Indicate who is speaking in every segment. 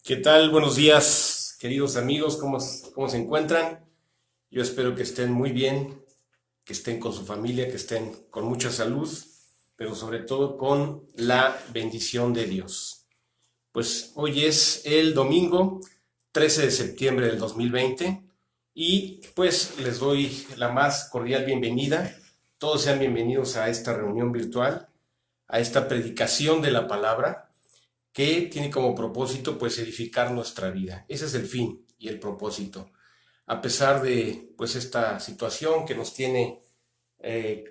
Speaker 1: ¿Qué tal? Buenos días, queridos amigos. ¿Cómo se encuentran? Yo espero que estén muy bien, que estén con su familia, que estén con mucha salud, pero sobre todo con la bendición de Dios. Pues hoy es el domingo 13 de septiembre del 2020 y pues les doy la más cordial bienvenida. Todos sean bienvenidos a esta reunión virtual, a esta predicación de la palabra que tiene como propósito pues edificar nuestra vida. Ese es el fin y el propósito. A pesar de pues esta situación que nos tiene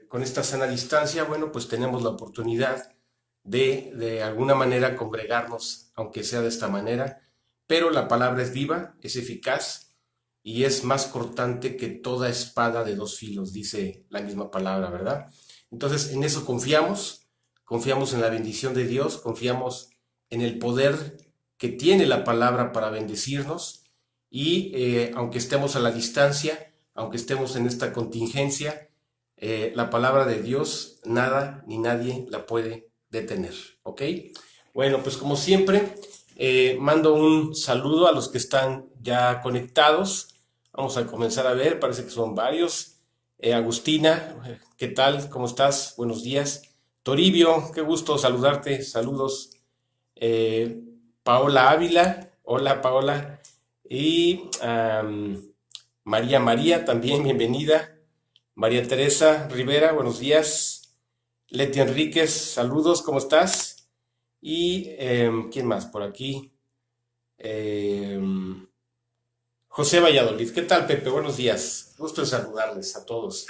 Speaker 1: con esta sana distancia, bueno, pues tenemos la oportunidad de alguna manera congregarnos, aunque sea de esta manera, pero la palabra es viva, es eficaz y es más cortante que toda espada de dos filos, dice la misma palabra, ¿verdad? Entonces en eso confiamos en la bendición de Dios, confiamos en el poder que tiene la palabra para bendecirnos y aunque estemos a la distancia, aunque estemos en esta contingencia, la palabra de Dios nada ni nadie la puede detener, ¿ok? Bueno, pues como siempre, mando un saludo a los que están ya conectados. Vamos a comenzar a ver, parece que son varios. Agustina, ¿qué tal? ¿Cómo estás? Buenos días. Toribio, qué gusto saludarte, saludos. eh, Paola Ávila, hola Paola, y María también, bienvenida. María Teresa Rivera, buenos días. Leti Enríquez, saludos, ¿cómo estás? Y ¿quién más por aquí? Eh, José Valladolid, ¿qué tal Pepe? Buenos días, gusto en saludarles a todos.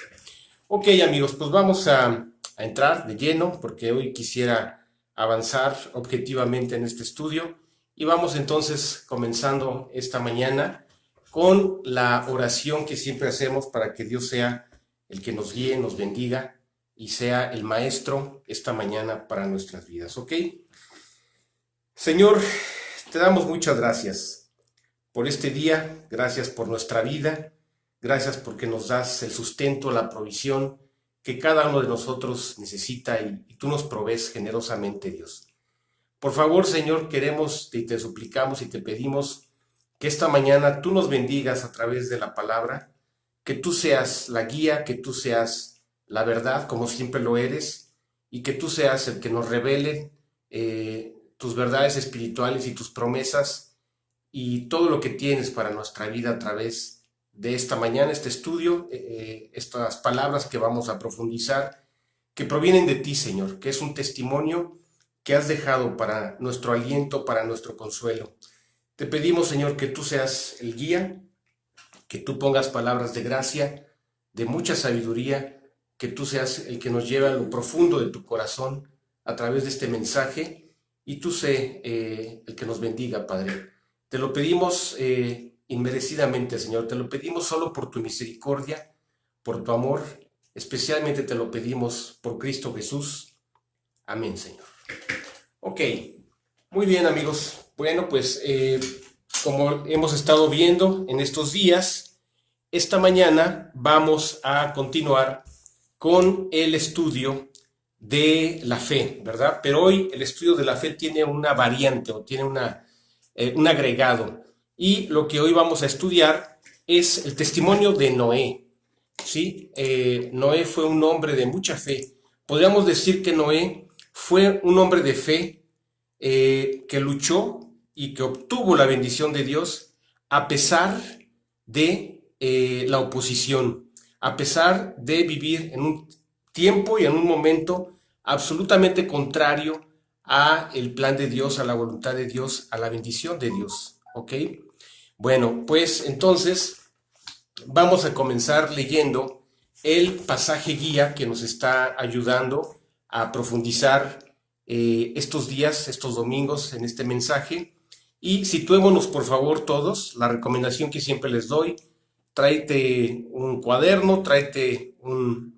Speaker 1: Ok, amigos, pues vamos a entrar de lleno porque hoy quisiera avanzar objetivamente en este estudio y vamos entonces comenzando esta mañana con la oración que siempre hacemos para que Dios sea el que nos guíe, nos bendiga y sea el maestro esta mañana para nuestras vidas, ¿ok? Señor, te damos muchas gracias por este día, gracias por nuestra vida, gracias porque nos das el sustento, la provisión que cada uno de nosotros necesita y tú nos provees generosamente, Dios. Por favor, Señor, queremos y te suplicamos y te pedimos que esta mañana tú nos bendigas a través de la palabra, que tú seas la guía, que tú seas la verdad, como siempre lo eres, y que tú seas el que nos revele tus verdades espirituales y tus promesas y todo lo que tienes para nuestra vida a través de esta mañana, este estudio, estas palabras que vamos a profundizar, que provienen de ti, Señor, que es un testimonio que has dejado para nuestro aliento, para nuestro consuelo. Te pedimos, Señor, que tú seas el guía, que tú pongas palabras de gracia, de mucha sabiduría, que tú seas el que nos lleve a lo profundo de tu corazón a través de este mensaje y tú sé el que nos bendiga, Padre. Te lo pedimos inmerecidamente, Señor, te lo pedimos solo por tu misericordia, por tu amor, especialmente te lo pedimos por Cristo Jesús. Amén, Señor. Ok, muy bien amigos. Bueno, pues como hemos estado viendo en estos días, esta mañana vamos a continuar con el estudio de la fe, ¿verdad? Pero hoy el estudio de la fe tiene una variante o tiene un agregado. Y lo que hoy vamos a estudiar es el testimonio de Noé, ¿sí? Noé fue un hombre de mucha fe. Podríamos decir que Noé fue un hombre de fe que luchó y que obtuvo la bendición de Dios a pesar de la oposición, a pesar de vivir en un tiempo y en un momento absolutamente contrario a el plan de Dios, a la voluntad de Dios, a la bendición de Dios, ¿ok? Bueno, pues entonces vamos a comenzar leyendo el pasaje guía que nos está ayudando a profundizar estos días, estos domingos en este mensaje. Y situémonos por favor todos, la recomendación que siempre les doy, tráete un cuaderno, tráete un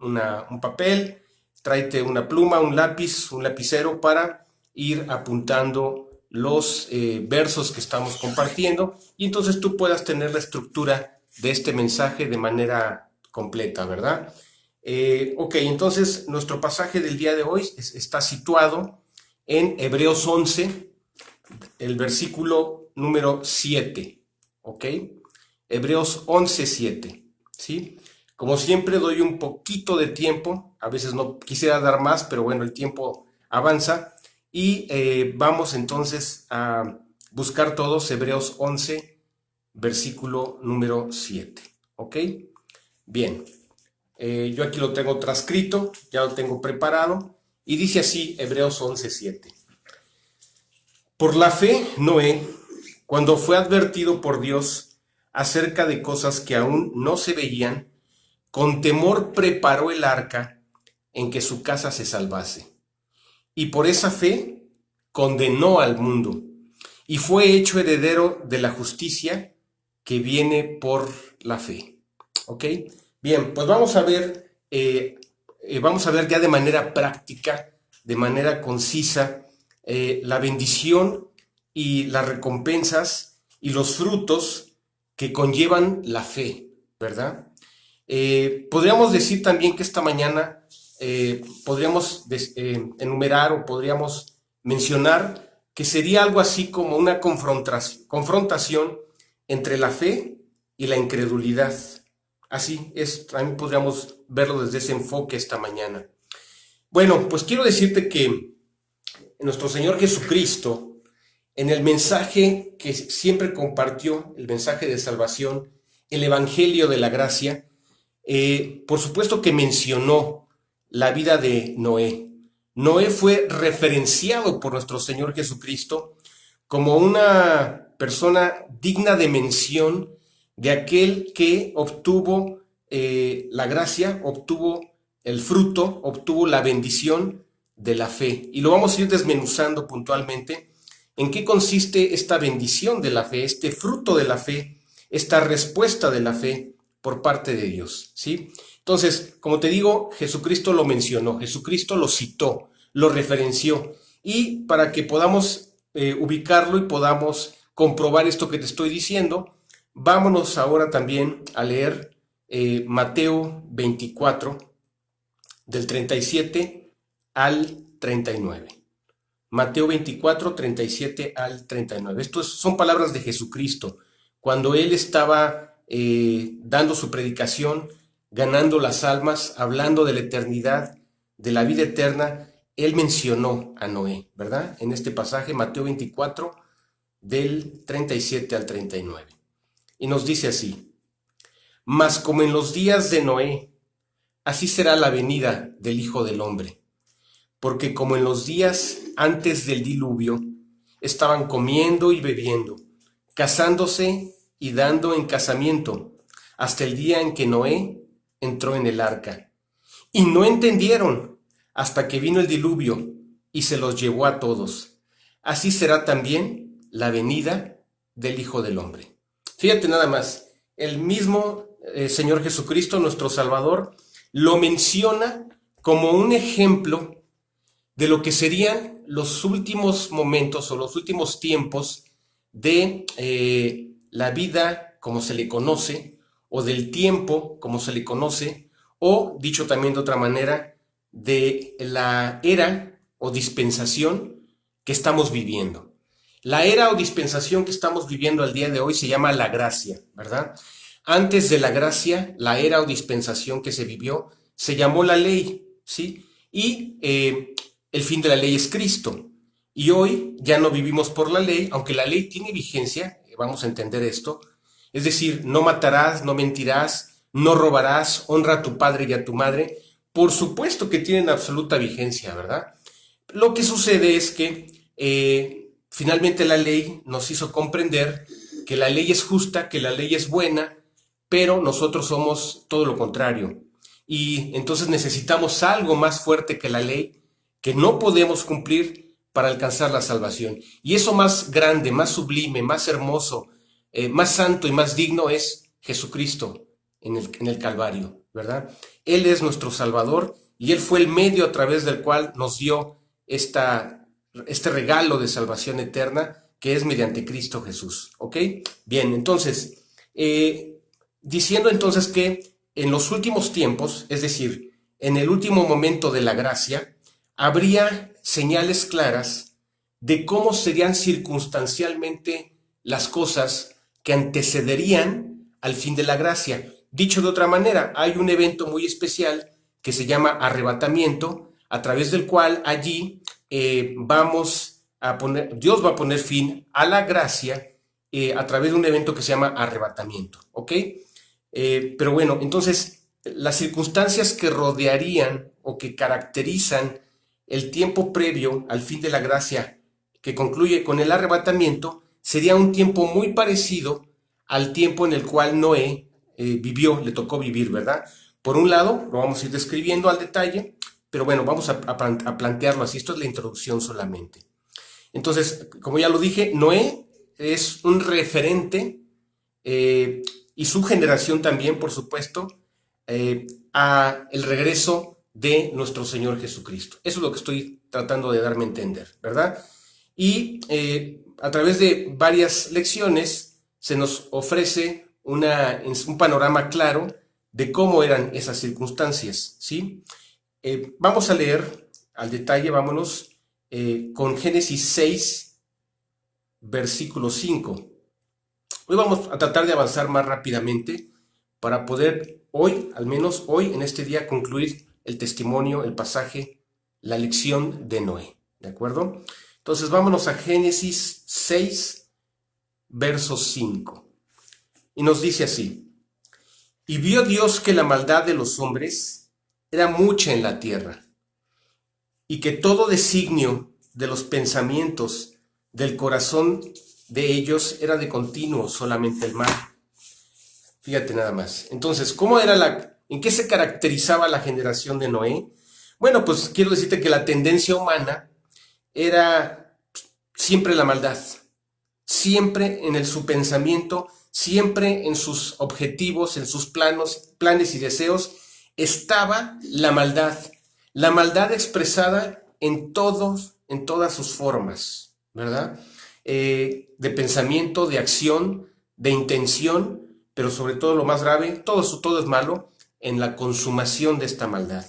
Speaker 1: papel, tráete una pluma, un lápiz, un lapicero para ir apuntando los versos que estamos compartiendo y entonces tú puedas tener la estructura de este mensaje de manera completa, ¿verdad? Ok, entonces nuestro pasaje del día de hoy está situado en Hebreos 11, el versículo número 7, ¿ok? Hebreos 11, 7, ¿sí? Como siempre doy un poquito de tiempo, a veces no quisiera dar más, pero bueno, el tiempo avanza y vamos entonces a buscar todos Hebreos 11, versículo número 7, ¿ok? Bien, yo aquí lo tengo transcrito, ya lo tengo preparado y dice así Hebreos 11, 7. Por la fe, Noé, cuando fue advertido por Dios acerca de cosas que aún no se veían, con temor preparó el arca en que su casa se salvase. Y por esa fe condenó al mundo y fue hecho heredero de la justicia que viene por la fe. ¿Ok? Bien, pues vamos a ver ya de manera práctica, de manera concisa, la bendición y las recompensas y los frutos que conllevan la fe, ¿verdad? Podríamos decir también que esta mañana podríamos enumerar o podríamos mencionar que sería algo así como una confrontación entre la fe y la incredulidad. Así es, también podríamos verlo desde ese enfoque esta mañana. Bueno, pues quiero decirte que nuestro Señor Jesucristo, en el mensaje que siempre compartió, el mensaje de salvación, el Evangelio de la Gracia, por supuesto que mencionó la vida de Noé. Noé fue referenciado por nuestro Señor Jesucristo como una persona digna de mención de aquel que obtuvo la gracia, obtuvo el fruto, obtuvo la bendición de la fe. Y lo vamos a ir desmenuzando puntualmente en qué consiste esta bendición de la fe, este fruto de la fe, esta respuesta de la fe por parte de Dios, ¿sí? Entonces, como te digo, Jesucristo lo mencionó, Jesucristo lo citó, lo referenció, y para que podamos ubicarlo y podamos comprobar esto que te estoy diciendo, vámonos ahora también a leer Mateo 24, del 37 al 39. Mateo 24, 37 al 39. Estas son palabras de Jesucristo, cuando Él estaba dando su predicación, ganando las almas, hablando de la eternidad, de la vida eterna. Él mencionó a Noé, ¿verdad? En este pasaje, Mateo 24, del 37 al 39. Y nos dice así: mas como en los días de Noé, así será la venida del Hijo del Hombre. Porque como en los días antes del diluvio, estaban comiendo y bebiendo, casándose y dando en casamiento, hasta el día en que Noé entró en el arca. Y no entendieron hasta que vino el diluvio y se los llevó a todos. Así será también la venida del Hijo del Hombre. Fíjate nada más, el mismo Señor Jesucristo, nuestro Salvador, lo menciona como un ejemplo de lo que serían los últimos momentos o los últimos tiempos de la vida como se le conoce, o del tiempo como se le conoce, o dicho también de otra manera, de la era o dispensación que estamos viviendo. La era o dispensación que estamos viviendo al día de hoy se llama la gracia, ¿verdad? Antes de la gracia, la era o dispensación que se vivió se llamó la ley, ¿sí? Y el fin de la ley es Cristo. Y hoy ya no vivimos por la ley, aunque la ley tiene vigencia, vamos a entender esto. Es decir, no matarás, no mentirás, no robarás, honra a tu padre y a tu madre. Por supuesto que tienen absoluta vigencia, ¿verdad? Lo que sucede es que finalmente la ley nos hizo comprender que la ley es justa, que la ley es buena, pero nosotros somos todo lo contrario. Y entonces necesitamos algo más fuerte que la ley, que no podemos cumplir para alcanzar la salvación. Y eso más grande, más sublime, más hermoso, más santo y más digno es Jesucristo, en el Calvario, ¿verdad? Él es nuestro Salvador y Él fue el medio a través del cual nos dio este regalo de salvación eterna que es mediante Cristo Jesús, ¿ok? Bien, entonces, diciendo entonces que en los últimos tiempos, es decir, en el último momento de la gracia, habría señales claras de cómo serían circunstancialmente las cosas que antecederían al fin de la gracia. Dicho de otra manera, hay un evento muy especial que se llama arrebatamiento, a través del cual allí Dios va a poner fin a la gracia a través de un evento que se llama arrebatamiento, ¿ok? Pero bueno, entonces las circunstancias que rodearían o que caracterizan el tiempo previo al fin de la gracia que concluye con el arrebatamiento sería un tiempo muy parecido al tiempo en el cual Noé vivió, le tocó vivir, ¿verdad? Por un lado, lo vamos a ir describiendo al detalle, pero bueno, vamos a plantearlo así. Esto es la introducción solamente. Entonces, como ya lo dije, Noé es un referente y su generación también, por supuesto, a el regreso de nuestro Señor Jesucristo. Eso es lo que estoy tratando de darme a entender, ¿verdad? Y a través de varias lecciones se nos ofrece un panorama claro de cómo eran esas circunstancias, ¿sí? Vamos a leer al detalle, vámonos, con Génesis 6, versículo 5. Hoy vamos a tratar de avanzar más rápidamente para poder hoy, al menos hoy, en este día, concluir el testimonio, el pasaje, la lección de Noé, ¿de acuerdo? Entonces vámonos a Génesis 6, verso 5. Y nos dice así: y vio Dios que la maldad de los hombres era mucha en la tierra, y que todo designio de los pensamientos del corazón de ellos era de continuo solamente el mal. Fíjate nada más. Entonces, ¿en qué se caracterizaba la generación de Noé? Bueno, pues quiero decirte que la tendencia humana era siempre la maldad, siempre en su pensamiento, siempre en sus objetivos, en sus planes y deseos, estaba la maldad expresada en todas sus formas, ¿verdad? De pensamiento, de acción, de intención, pero sobre todo lo más grave, todo es malo, en la consumación de esta maldad.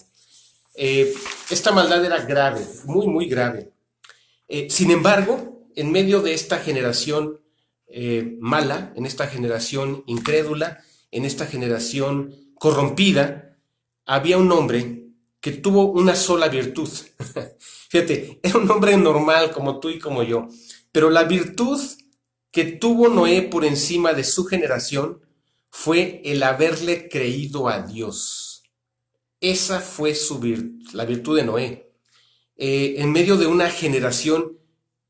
Speaker 1: Esta maldad era grave, muy, muy grave. Sin embargo, en medio de esta generación mala, en esta generación incrédula, en esta generación corrompida, había un hombre que tuvo una sola virtud. Fíjate, era un hombre normal como tú y como yo, pero la virtud que tuvo Noé por encima de su generación fue el haberle creído a Dios. Esa fue la virtud de Noé. En medio de una generación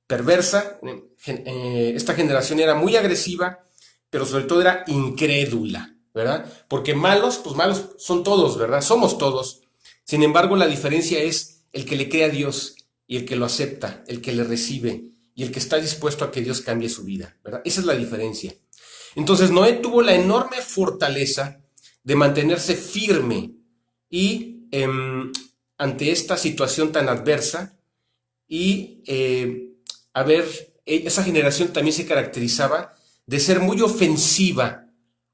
Speaker 1: perversa, esta generación era muy agresiva, pero sobre todo era incrédula, ¿verdad? Porque malos, pues malos son todos, ¿verdad? Somos todos. Sin embargo, la diferencia es el que le cree a Dios y el que lo acepta, el que le recibe y el que está dispuesto a que Dios cambie su vida, ¿verdad? Esa es la diferencia. Entonces, Noé tuvo la enorme fortaleza de mantenerse firme y ante esta situación tan adversa y esa generación también se caracterizaba de ser muy ofensiva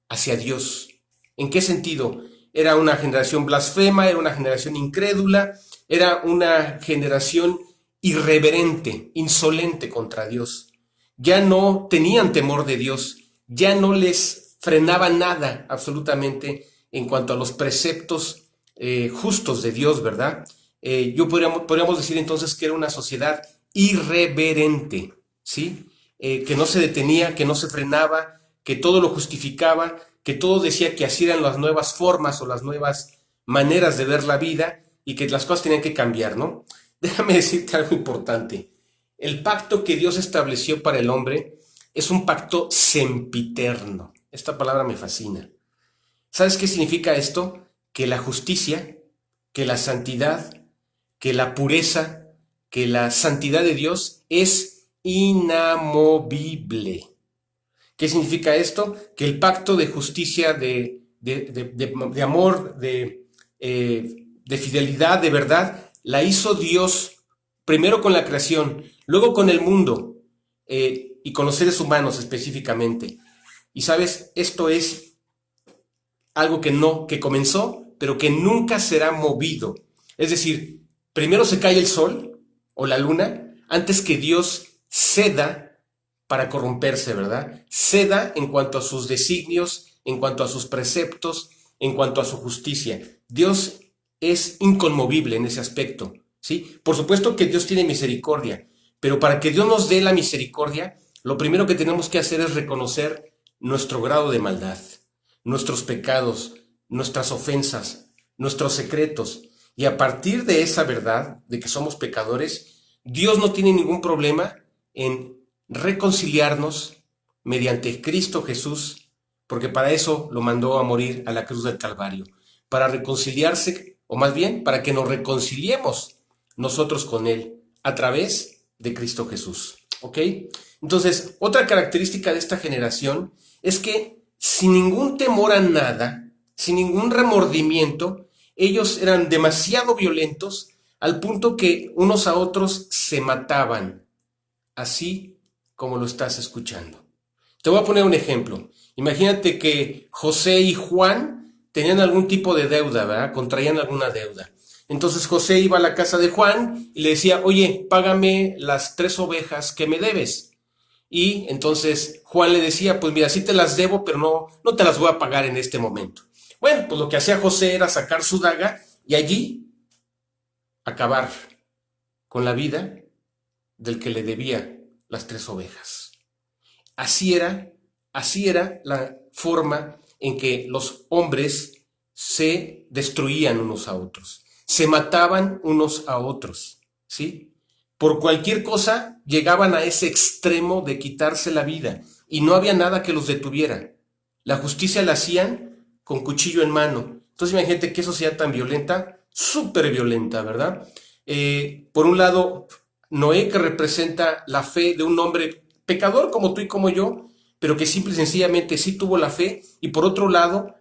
Speaker 1: hacia Dios. ¿En qué sentido? Era una generación blasfema, era una generación incrédula, era una generación irreverente, insolente contra Dios. Ya no tenían temor de Dios, ya no les frenaba nada absolutamente en cuanto a los preceptos justos de Dios, ¿verdad? Podríamos decir entonces que era una sociedad irreverente, ¿sí? Que no se detenía, que no se frenaba, que todo lo justificaba, que todo decía que así eran las nuevas formas o las nuevas maneras de ver la vida y que las cosas tenían que cambiar, ¿no? Déjame decirte algo importante. El pacto que Dios estableció para el hombre es un pacto sempiterno. Esta palabra me fascina. ¿Sabes qué significa esto? Que la justicia, que la santidad, que la pureza, que la santidad de Dios es inamovible. ¿Qué significa esto? Que el pacto de justicia de de amor, de fidelidad, de verdad, la hizo Dios primero con la creación, luego con el mundo y con los seres humanos específicamente. Y sabes, esto es algo que comenzó, pero que nunca será movido. Es decir, primero se cae el sol o la luna antes que Dios ceda para corromperse, ¿verdad? Ceda en cuanto a sus designios, en cuanto a sus preceptos, en cuanto a su justicia. Dios es inconmovible en ese aspecto, ¿sí? Por supuesto que Dios tiene misericordia, pero para que Dios nos dé la misericordia, lo primero que tenemos que hacer es reconocer nuestro grado de maldad, nuestros pecados, nuestras ofensas, nuestros secretos. Y a partir de esa verdad, de que somos pecadores, Dios no tiene ningún problema en reconciliarnos mediante Cristo Jesús, porque para eso lo mandó a morir a la cruz del Calvario, para reconciliarse, o más bien, para que nos reconciliemos nosotros con Él a través de Cristo Jesús. ¿Ok? Entonces, otra característica de esta generación es que sin ningún temor a nada, sin ningún remordimiento, ellos eran demasiado violentos al punto que unos a otros se mataban, así como lo estás escuchando. Te voy a poner un ejemplo. Imagínate que José y Juan tenían algún tipo de deuda, ¿verdad? Contraían alguna deuda. Entonces José iba a la casa de Juan y le decía, oye, págame las 3 ovejas que me debes. Y entonces Juan le decía, pues mira, sí te las debo, pero no te las voy a pagar en este momento. Bueno, pues lo que hacía José era sacar su daga y allí acabar con la vida del que le debía las 3 ovejas. Así era la forma en que los hombres se destruían unos a otros, se mataban unos a otros, ¿sí? Por cualquier cosa llegaban a ese extremo de quitarse la vida y no había nada que los detuviera. La justicia la hacían con cuchillo en mano. Entonces imagínate qué sociedad tan violenta, súper violenta, ¿verdad? Por un lado, Noé, que representa la fe de un hombre pecador como tú y como yo, pero que simple y sencillamente sí tuvo la fe. Y por otro lado,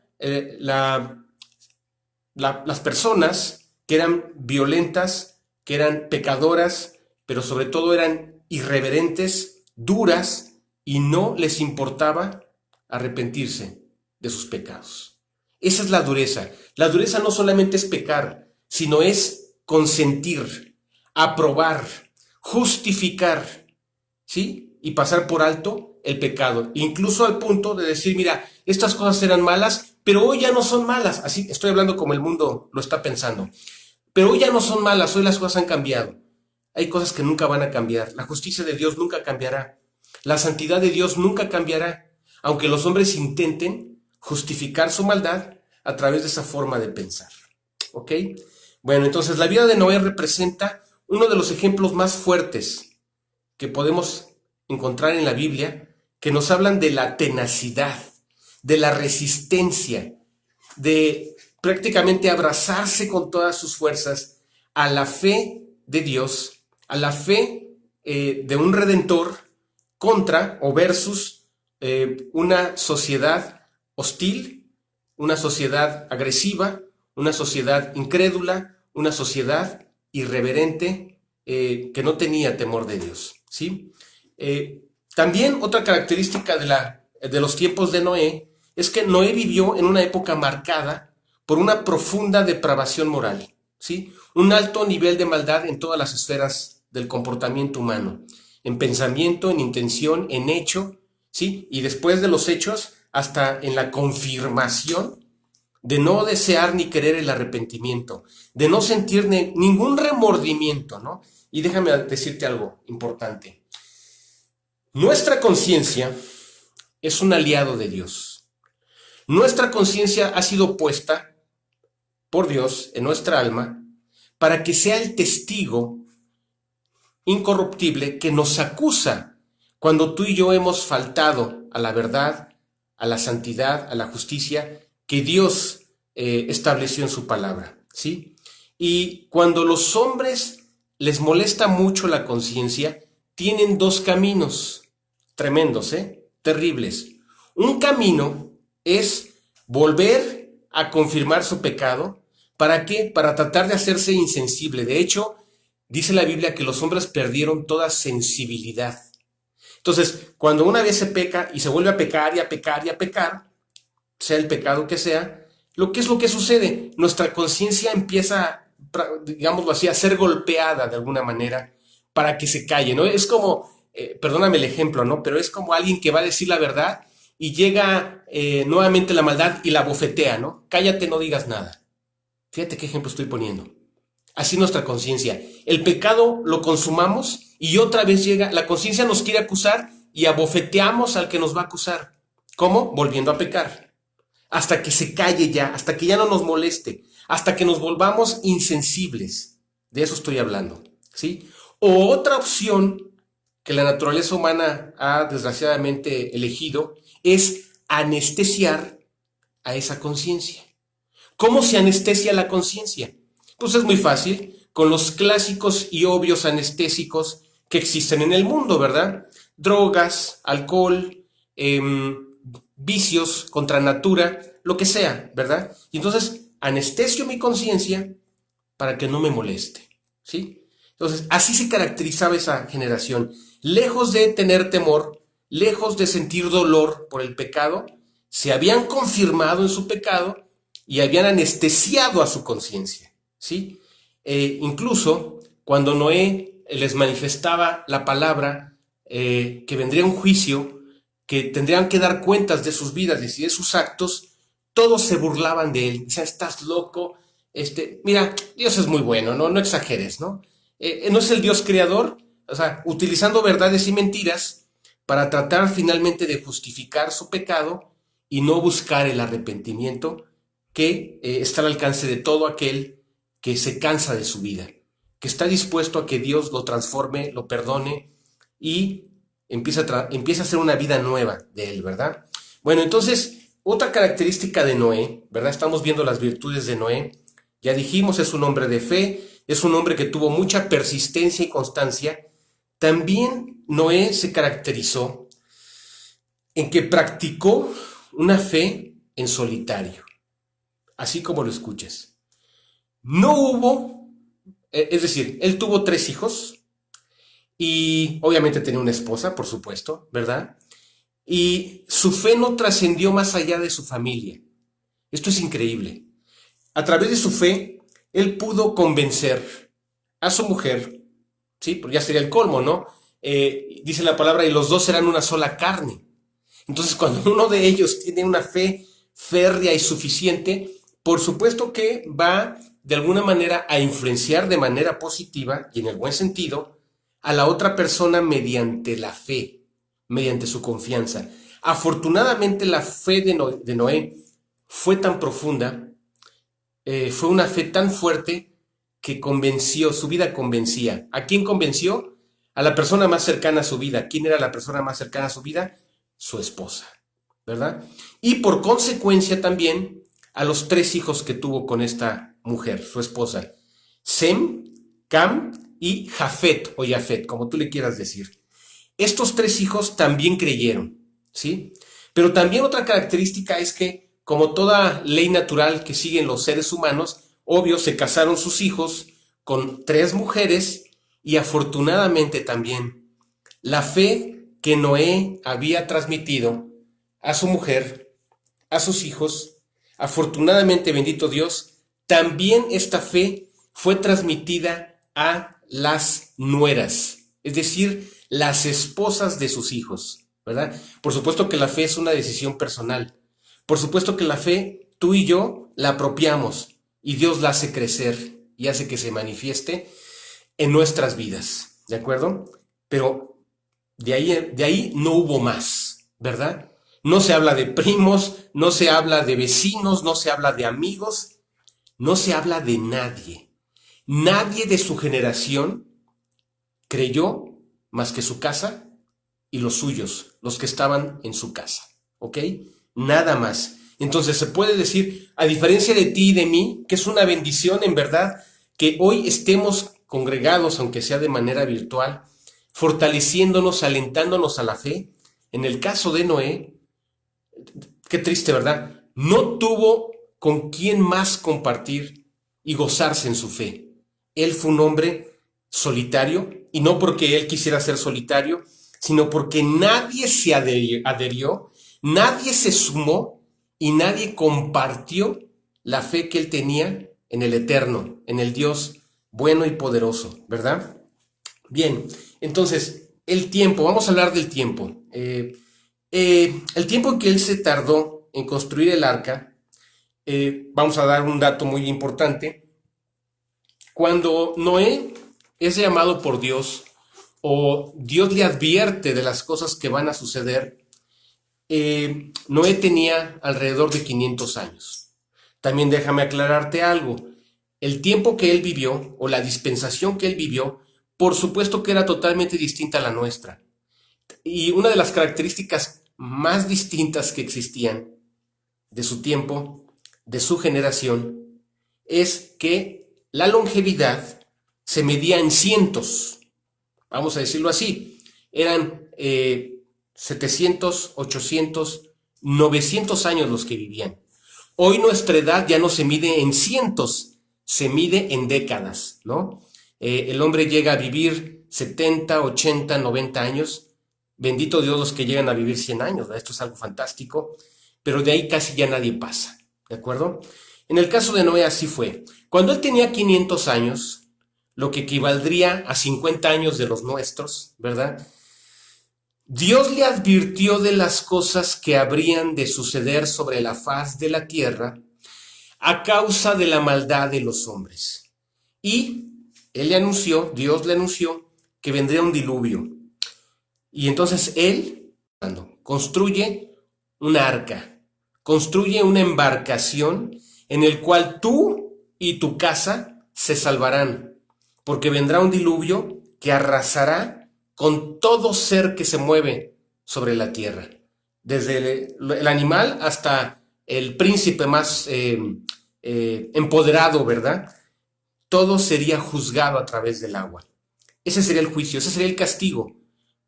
Speaker 1: las personas que eran violentas, que eran pecadoras, pero sobre todo eran irreverentes, duras, y no les importaba arrepentirse de sus pecados. Esa es la dureza. La dureza no solamente es pecar, sino es consentir, aprobar, justificar, ¿sí? Y pasar por alto el pecado, incluso al punto de decir, mira, estas cosas eran malas, pero hoy ya no son malas. Así estoy hablando como el mundo lo está pensando. Pero hoy ya no son malas, hoy las cosas han cambiado. Hay cosas que nunca van a cambiar. La justicia de Dios nunca cambiará. La santidad de Dios nunca cambiará, aunque los hombres intenten justificar su maldad a través de esa forma de pensar. ¿Ok? Bueno, entonces la vida de Noé representa uno de los ejemplos más fuertes que podemos encontrar en la Biblia, que nos hablan de la tenacidad, de la resistencia, de prácticamente abrazarse con todas sus fuerzas a la fe de Dios, a la fe de un redentor contra o versus una sociedad hostil, una sociedad agresiva, una sociedad incrédula, una sociedad irreverente que no tenía temor de Dios, ¿sí? También otra característica de los tiempos de Noé es que Noé vivió en una época marcada por una profunda depravación moral, ¿sí? Un alto nivel de maldad en todas las esferas del comportamiento humano, en pensamiento, en intención, en hecho, ¿sí? Y después de los hechos, hasta en la confirmación de no desear ni querer el arrepentimiento, de no sentir ningún remordimiento, ¿no? Y déjame decirte algo importante. Nuestra conciencia es un aliado de Dios. Nuestra conciencia ha sido puesta por Dios en nuestra alma para que sea el testigo incorruptible que nos acusa cuando tú y yo hemos faltado a la verdad, a la santidad, a la justicia que Dios estableció en su palabra, ¿sí? Y cuando los hombres les molesta mucho la conciencia, tienen 2 caminos tremendos, terribles. Un camino es volver a confirmar su pecado. ¿Para qué? Para tratar de hacerse insensible. De hecho, dice la Biblia que los hombres perdieron toda sensibilidad. Entonces, cuando una vez se peca y se vuelve a pecar y a pecar y a pecar, sea el pecado que sea, ¿qué es lo que sucede? Nuestra conciencia empieza, digámoslo así, a ser golpeada de alguna manera para que se calle, ¿no? Es como, perdóname el ejemplo, ¿no? Pero es como alguien que va a decir la verdad y llega nuevamente la maldad y la bofetea, ¿no? Cállate, no digas nada. Fíjate qué ejemplo estoy poniendo. Así nuestra conciencia. El pecado lo consumamos y otra vez llega, la conciencia nos quiere acusar y abofeteamos al que nos va a acusar. ¿Cómo? Volviendo a pecar. Hasta que se calle ya, hasta que ya no nos moleste, hasta que nos volvamos insensibles. De eso estoy hablando, ¿sí? O otra opción que la naturaleza humana ha desgraciadamente elegido es anestesiar a esa conciencia. ¿Cómo se anestesia la conciencia? Pues es muy fácil, con los clásicos y obvios anestésicos que existen en el mundo, ¿verdad? Drogas, alcohol, vicios contra natura, lo que sea, ¿verdad? Y entonces anestesio mi conciencia para que no me moleste, ¿sí? Entonces, así se caracterizaba esa generación. Lejos de tener temor, lejos de sentir dolor por el pecado, se habían confirmado en su pecado y habían anestesiado a su conciencia, ¿sí? Incluso cuando Noé les manifestaba la palabra que vendría un juicio, que tendrían que dar cuentas de sus vidas y de sus actos, todos se burlaban de él. O sea, estás loco, mira, Dios es muy bueno, no exageres, ¿no? ¿No es el Dios creador? O sea, utilizando verdades y mentiras para tratar finalmente de justificar su pecado y no buscar el arrepentimiento que está al alcance de todo aquel que se cansa de su vida, que está dispuesto a que Dios lo transforme, lo perdone y empieza a hacer una vida nueva de él, ¿verdad? Bueno, entonces, otra característica de Noé, ¿verdad? Estamos viendo las virtudes de Noé. Ya dijimos, es un hombre de fe, es un hombre que tuvo mucha persistencia y constancia. También Noé se caracterizó en que practicó una fe en solitario, así como lo escuchas. No hubo, es decir, él tuvo 3 hijos y obviamente tenía una esposa, por supuesto, ¿verdad? Y su fe no trascendió más allá de su familia. Esto es increíble. A través de su fe, él pudo convencer a su mujer, ¿sí? Porque ya sería el colmo, ¿no? Dice la palabra, y los dos serán una sola carne. Entonces, cuando uno de ellos tiene una fe férrea y suficiente, por supuesto que va de alguna manera a influenciar de manera positiva y en el buen sentido a la otra persona mediante la fe, mediante su confianza. Afortunadamente la fe de Noé fue tan profunda, fue una fe tan fuerte que convenció, su vida convencía. ¿A quién convenció? A la persona más cercana a su vida. ¿Quién era la persona más cercana a su vida? Su esposa, ¿verdad? Y por consecuencia también a los 3 hijos que tuvo con esta mujer, su esposa, Sem, Cam y Jafet, o Jafet, como tú le quieras decir. Estos 3 hijos también creyeron, ¿sí? Pero también otra característica es que, como toda ley natural que siguen los seres humanos, obvio, se casaron sus hijos con 3 mujeres y afortunadamente también la fe que Noé había transmitido a su mujer, a sus hijos, afortunadamente, bendito Dios, también esta fe fue transmitida a las nueras, es decir, las esposas de sus hijos, ¿verdad? Por supuesto que la fe es una decisión personal. Por supuesto que la fe, tú y yo la apropiamos y Dios la hace crecer y hace que se manifieste en nuestras vidas, ¿de acuerdo? Pero de ahí no hubo más, ¿verdad? No se habla de primos, no se habla de vecinos, no se habla de amigos, no se habla de nadie. Nadie de su generación creyó más que su casa y los suyos, los que estaban en su casa, ¿ok? Nada más. Entonces se puede decir, a diferencia de ti y de mí, que es una bendición en verdad que hoy estemos congregados, aunque sea de manera virtual, fortaleciéndonos, alentándonos a la fe. En el caso de Noé, qué triste, ¿verdad? no tuvo con quién más compartir y gozarse en su fe. Él fue un hombre solitario, y no porque él quisiera ser solitario, sino porque nadie se adherió, nadie se sumó y nadie compartió la fe que él tenía en el Eterno, en el Dios bueno y poderoso, ¿verdad? Bien, entonces, el tiempo, vamos a hablar del tiempo. El tiempo que él se tardó en construir el arca, vamos a dar un dato muy importante. Cuando Noé es llamado por Dios, o Dios le advierte de las cosas que van a suceder, Noé tenía alrededor de 500 años. También déjame aclararte algo. El tiempo que él vivió, o la dispensación que él vivió, por supuesto que era totalmente distinta a la nuestra. Y una de las características más distintas que existían de su tiempo, de su generación, es que la longevidad se medía en cientos, vamos a decirlo así. Eran 700, 800, 900 años los que vivían. Hoy nuestra edad ya no se mide en cientos, se mide en décadas, ¿no? El hombre llega a vivir 70, 80, 90 años. Bendito Dios los que llegan a vivir 100 años, ¿verdad? Esto es algo fantástico, pero de ahí casi ya nadie pasa, ¿de acuerdo? En el caso de Noé así fue. Cuando él tenía 500 años, lo que equivaldría a 50 años de los nuestros, ¿verdad? Dios le advirtió de las cosas que habrían de suceder sobre la faz de la tierra a causa de la maldad de los hombres. Y Dios le anunció que vendría un diluvio. Y entonces él construye una arca, construye una embarcación en el cual tú y tu casa se salvarán, porque vendrá un diluvio que arrasará con todo ser que se mueve sobre la tierra, desde el animal hasta el príncipe más empoderado, ¿verdad? Todo sería juzgado a través del agua. Ese sería el juicio, ese sería el castigo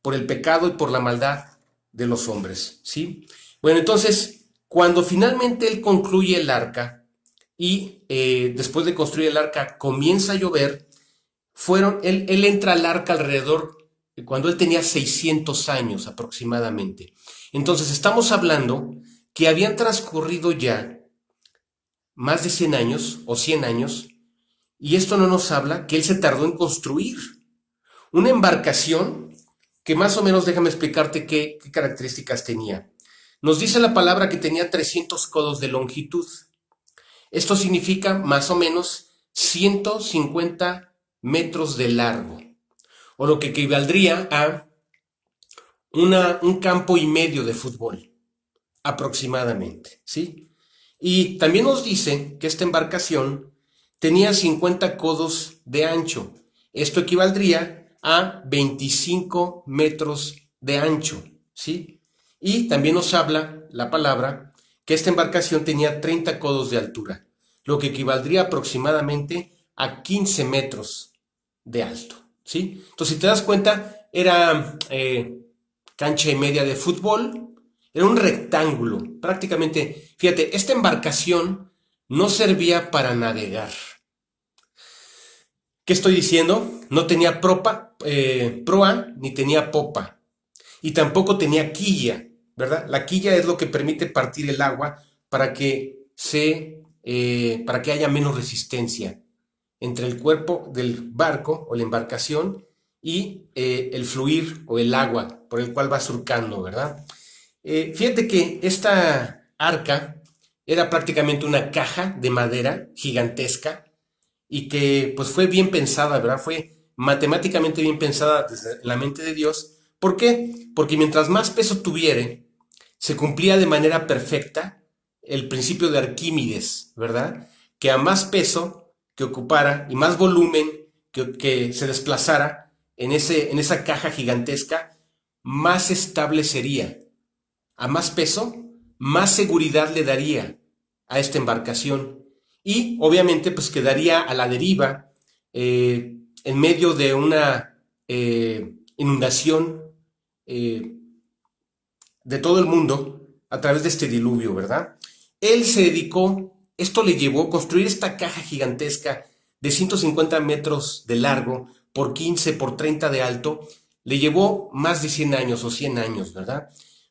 Speaker 1: por el pecado y por la maldad de los hombres, ¿sí? Bueno, entonces, cuando finalmente él concluye el arca y después de construir el arca comienza a llover, él entra al arca alrededor cuando él tenía 600 años aproximadamente. Entonces, estamos hablando que habían transcurrido ya más de 100 años o 100 años, y esto no nos habla que él se tardó en construir una embarcación que más o menos, déjame explicarte qué características tenía. Nos dice la palabra que tenía 300 codos de longitud. Esto significa más o menos 150 metros de largo, o lo que equivaldría a un campo y medio de fútbol, aproximadamente, ¿sí? Y también nos dice que esta embarcación tenía 50 codos de ancho. Esto equivaldría a 25 metros de ancho, ¿sí? Y también nos habla la palabra que esta embarcación tenía 30 codos de altura, lo que equivaldría aproximadamente a 15 metros de alto, ¿sí? Entonces, si te das cuenta, era cancha y media de fútbol, era un rectángulo, prácticamente. Fíjate, esta embarcación no servía para navegar. ¿Qué estoy diciendo? No tenía proa ni tenía popa. Y tampoco tenía quilla, ¿verdad? La quilla es lo que permite partir el agua para que haya menos resistencia entre el cuerpo del barco o la embarcación y el fluir o el agua por el cual va surcando, ¿verdad? Fíjate que esta arca era prácticamente una caja de madera gigantesca y que pues fue bien pensada, ¿verdad? Fue matemáticamente bien pensada desde la mente de Dios. ¿Por qué? Porque mientras más peso tuviere, se cumplía de manera perfecta el principio de Arquímedes, ¿verdad? Que a más peso que ocupara y más volumen que se desplazara en esa caja gigantesca, más estable sería. A más peso, más seguridad le daría a esta embarcación y obviamente pues quedaría a la deriva en medio de una inundación de todo el mundo a través de este diluvio, ¿verdad? Él se dedicó, esto le llevó a construir esta caja gigantesca de 150 metros de largo por 15 por 30 de alto. Le llevó más de 100 años o 100 años, ¿verdad?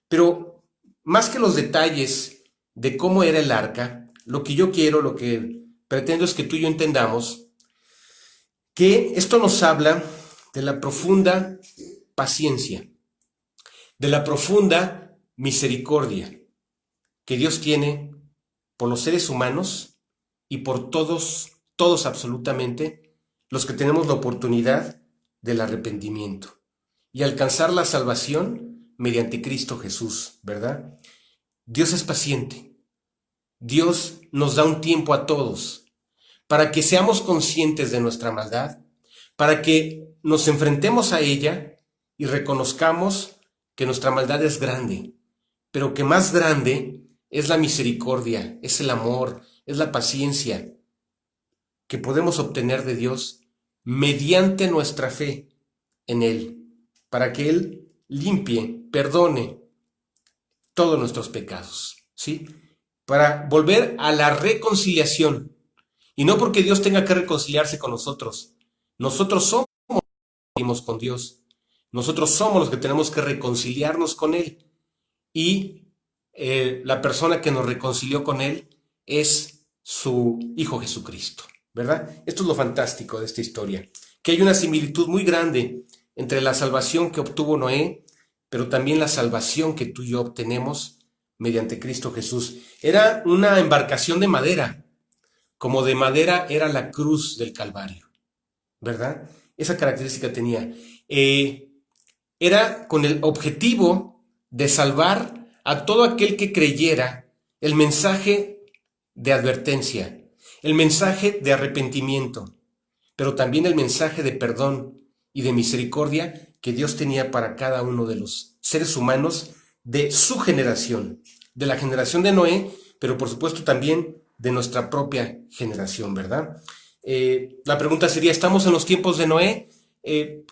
Speaker 1: Pero más que los detalles de cómo era el arca, lo que yo quiero, lo que pretendo es que tú y yo entendamos que esto nos habla de la profunda paciencia, de la profunda misericordia que Dios tiene por los seres humanos y por todos absolutamente, los que tenemos la oportunidad del arrepentimiento y alcanzar la salvación mediante Cristo Jesús, ¿verdad? Dios es paciente. Dios nos da un tiempo a todos para que seamos conscientes de nuestra maldad, para que nos enfrentemos a ella y reconozcamos que nuestra maldad es grande, pero que más grande es la misericordia, es el amor, es la paciencia que podemos obtener de Dios mediante nuestra fe en Él, para que Él limpie, perdone todos nuestros pecados, ¿sí? Para volver a la reconciliación. Y no porque Dios tenga que reconciliarse con nosotros. Nosotros somos los que vivimos con Dios. Nosotros somos los que tenemos que reconciliarnos con Él. Y la persona que nos reconcilió con Él es su Hijo Jesucristo, ¿verdad? Esto es lo fantástico de esta historia, que hay una similitud muy grande entre la salvación que obtuvo Noé, pero también la salvación que tú y yo obtenemos mediante Cristo Jesús. Era una embarcación de madera, como de madera era la cruz del Calvario, ¿verdad? Esa característica tenía. Era con el objetivo de salvar a todo aquel que creyera el mensaje de advertencia, el mensaje de arrepentimiento, pero también el mensaje de perdón y de misericordia que Dios tenía para cada uno de los seres humanos de su generación, de la generación de Noé, pero por supuesto también de nuestra propia generación, ¿verdad? La pregunta sería, ¿estamos en los tiempos de Noé?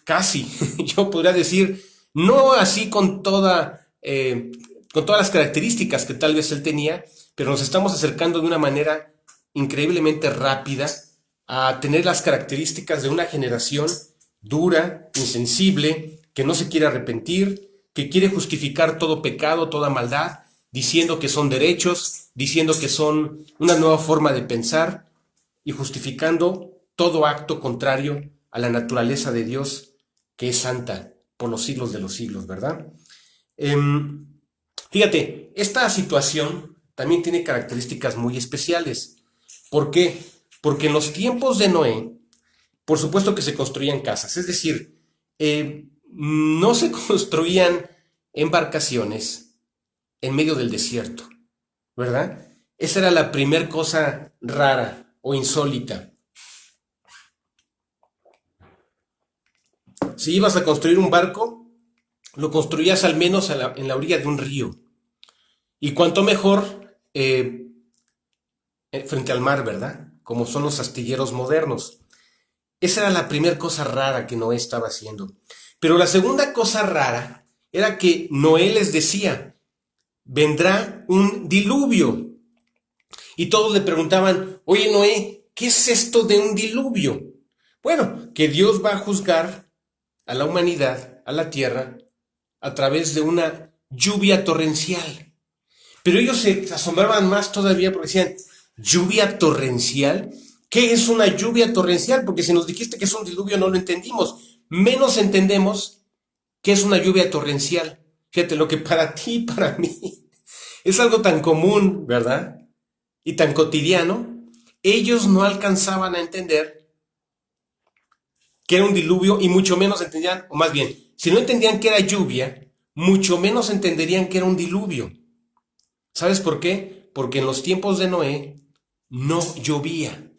Speaker 1: Casi, yo podría decir, no así con todas las características que tal vez él tenía, pero nos estamos acercando de una manera increíblemente rápida a tener las características de una generación dura, insensible, que no se quiere arrepentir, que quiere justificar todo pecado, toda maldad, diciendo que son derechos, diciendo que son una nueva forma de pensar y justificando todo acto contrario a la naturaleza de Dios, que es santa por los siglos de los siglos, ¿verdad? Fíjate, esta situación también tiene características muy especiales. ¿Por qué? Porque en los tiempos de Noé, por supuesto que se construían casas, es decir, no se construían embarcaciones en medio del desierto, ¿verdad? Esa era la primera cosa rara o insólita. Si ibas a construir un barco, lo construías al menos en la orilla de un río. Y cuanto mejor frente al mar, ¿verdad? Como son los astilleros modernos. Esa era la primera cosa rara que Noé estaba haciendo. Pero la segunda cosa rara era que Noé les decía, vendrá un diluvio. Y todos le preguntaban, oye Noé, ¿qué es esto de un diluvio? Bueno, que Dios va a juzgar a la humanidad, a la tierra, a través de una lluvia torrencial. Pero ellos se asombraban más todavía porque decían, ¿lluvia torrencial? ¿Qué es una lluvia torrencial? Porque si nos dijiste que es un diluvio no lo entendimos. Menos entendemos qué es una lluvia torrencial. Fíjate, lo que para ti y para mí es algo tan común, ¿verdad? Y tan cotidiano, ellos no alcanzaban a entender que era un diluvio y mucho menos entendían, o más bien, si no entendían que era lluvia, mucho menos entenderían que era un diluvio. ¿Sabes por qué? Porque en los tiempos de Noé no llovía.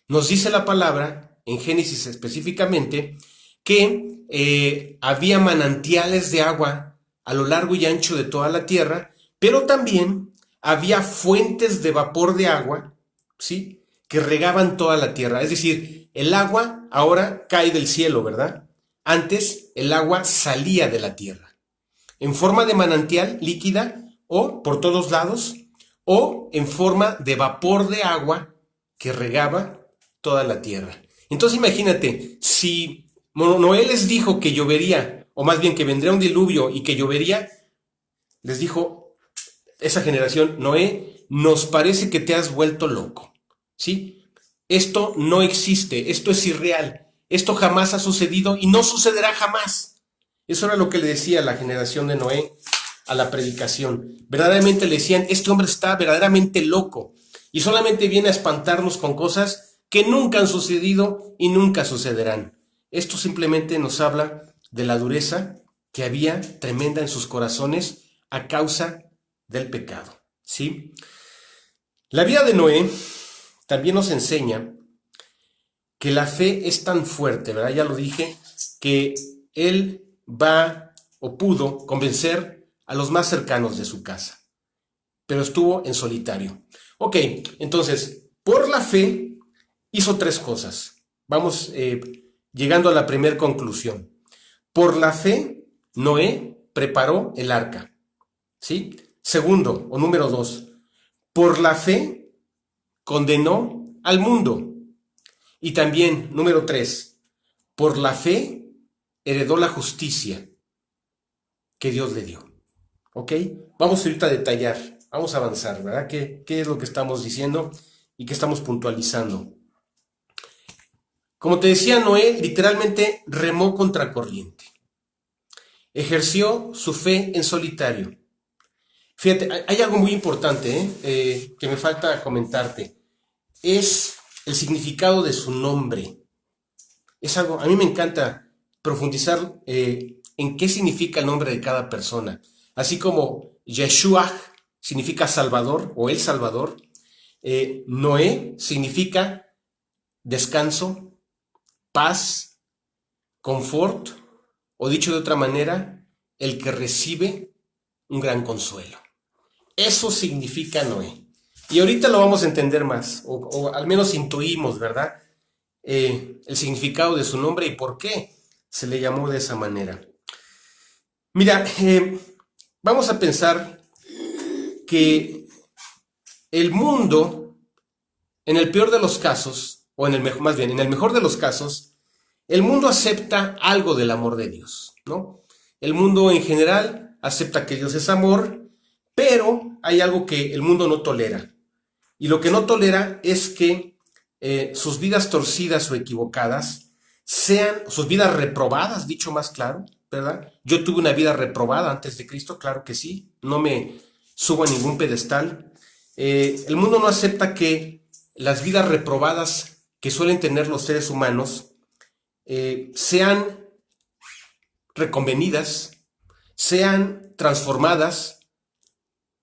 Speaker 1: Nos dice la palabra, en Génesis específicamente, que había manantiales de agua a lo largo y ancho de toda la tierra, pero también había fuentes de vapor de agua, ¿sí?, que regaban toda la tierra. Es decir, el agua ahora cae del cielo, ¿verdad? Antes el agua salía de la tierra, en forma de manantial líquida o por todos lados, o en forma de vapor de agua que regaba toda la tierra. Entonces imagínate, si Noé les dijo que llovería, o más bien que vendría un diluvio y que llovería, les dijo esa generación: Noé, nos parece que te has vuelto loco, ¿sí? Esto no existe, esto es irreal, esto jamás ha sucedido y no sucederá jamás. Eso era lo que le decía la generación de Noé a la predicación. Verdaderamente le decían: este hombre está verdaderamente loco y solamente viene a espantarnos con cosas que nunca han sucedido y nunca sucederán. Esto simplemente nos habla de la dureza que había tremenda en sus corazones a causa del pecado, ¿sí? La vida de Noé también nos enseña que la fe es tan fuerte, ¿verdad? Ya lo dije, que él va o pudo convencer a los más cercanos de su casa, pero estuvo en solitario. Ok, entonces, por la fe hizo tres cosas. Vamos llegando a la primera conclusión. Por la fe, Noé preparó el arca, ¿sí? Segundo, o número dos, por la fe condenó al mundo. Y también, número tres, por la fe heredó la justicia que Dios le dio. ¿Ok? Vamos ahorita a detallar, vamos a avanzar, ¿verdad? ¿Qué es lo que estamos diciendo y qué estamos puntualizando? Como te decía, Noé literalmente remó contracorriente. Ejerció su fe en solitario. Fíjate, hay algo muy importante que me falta comentarte. Es el significado de su nombre. Es algo, a mí me encanta profundizar en qué significa el nombre de cada persona. Así como Yeshua significa Salvador o el Salvador, Noé significa descanso, paz, confort, o dicho de otra manera, el que recibe un gran consuelo. Eso significa Noé. Y ahorita lo vamos a entender más, o al menos intuimos, ¿verdad? El significado de su nombre y por qué se le llamó de esa manera. Mira, vamos a pensar que el mundo, en el peor de los casos, o en el mejor, más bien, en el mejor de los casos, el mundo acepta algo del amor de Dios, ¿no? El mundo en general acepta que Dios es amor, pero hay algo que el mundo no tolera. Y lo que no tolera es que sus vidas torcidas o equivocadas sean, sus vidas reprobadas, dicho más claro, ¿verdad? Yo tuve una vida reprobada antes de Cristo, claro que sí, no me subo a ningún pedestal. El mundo no acepta que las vidas reprobadas que suelen tener los seres humanos sean reconvenidas, sean transformadas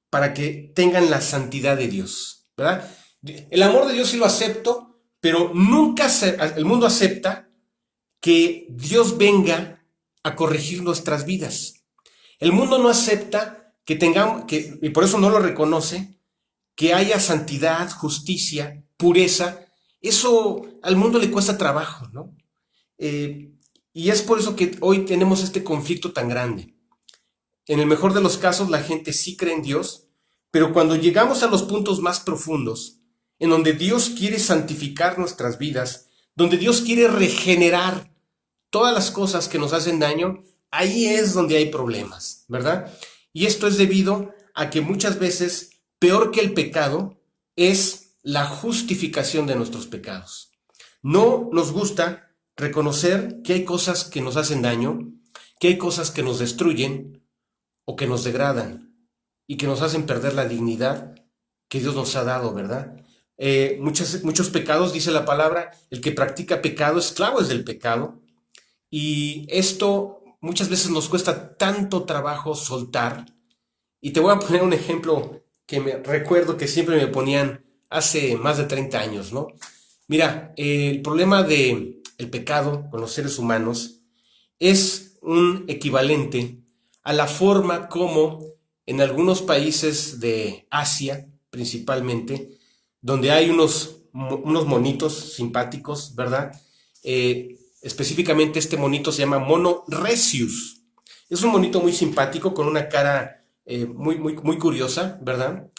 Speaker 1: para que tengan la santidad de Dios, ¿verdad? El amor de Dios sí lo acepto, pero nunca el mundo acepta que Dios venga a corregir nuestras vidas. El mundo no acepta que tengamos, y por eso no lo reconoce, que haya santidad, justicia, pureza. Eso al mundo le cuesta trabajo, ¿no? Y es por eso que hoy tenemos este conflicto tan grande. En el mejor de los casos, la gente sí cree en Dios, pero cuando llegamos a los puntos más profundos, en donde Dios quiere santificar nuestras vidas, donde Dios quiere regenerar todas las cosas que nos hacen daño, ahí es donde hay problemas, ¿verdad? Y esto es debido a que muchas veces, peor que el pecado, es la justificación de nuestros pecados. No nos gusta reconocer que hay cosas que nos hacen daño, que hay cosas que nos destruyen o que nos degradan y que nos hacen perder la dignidad que Dios nos ha dado, ¿verdad? Muchos pecados, dice la palabra, el que practica pecado, esclavo es del pecado. Y esto muchas veces nos cuesta tanto trabajo soltar. Y te voy a poner un ejemplo que me recuerdo que siempre me ponían hace más de 30 años, ¿no? Mira, el problema del pecado con los seres humanos es un equivalente a la forma como en algunos países de Asia, principalmente, donde hay unos monitos simpáticos, ¿verdad? Específicamente este monito se llama mono recius. Es un monito muy simpático con una cara muy curiosa, ¿verdad?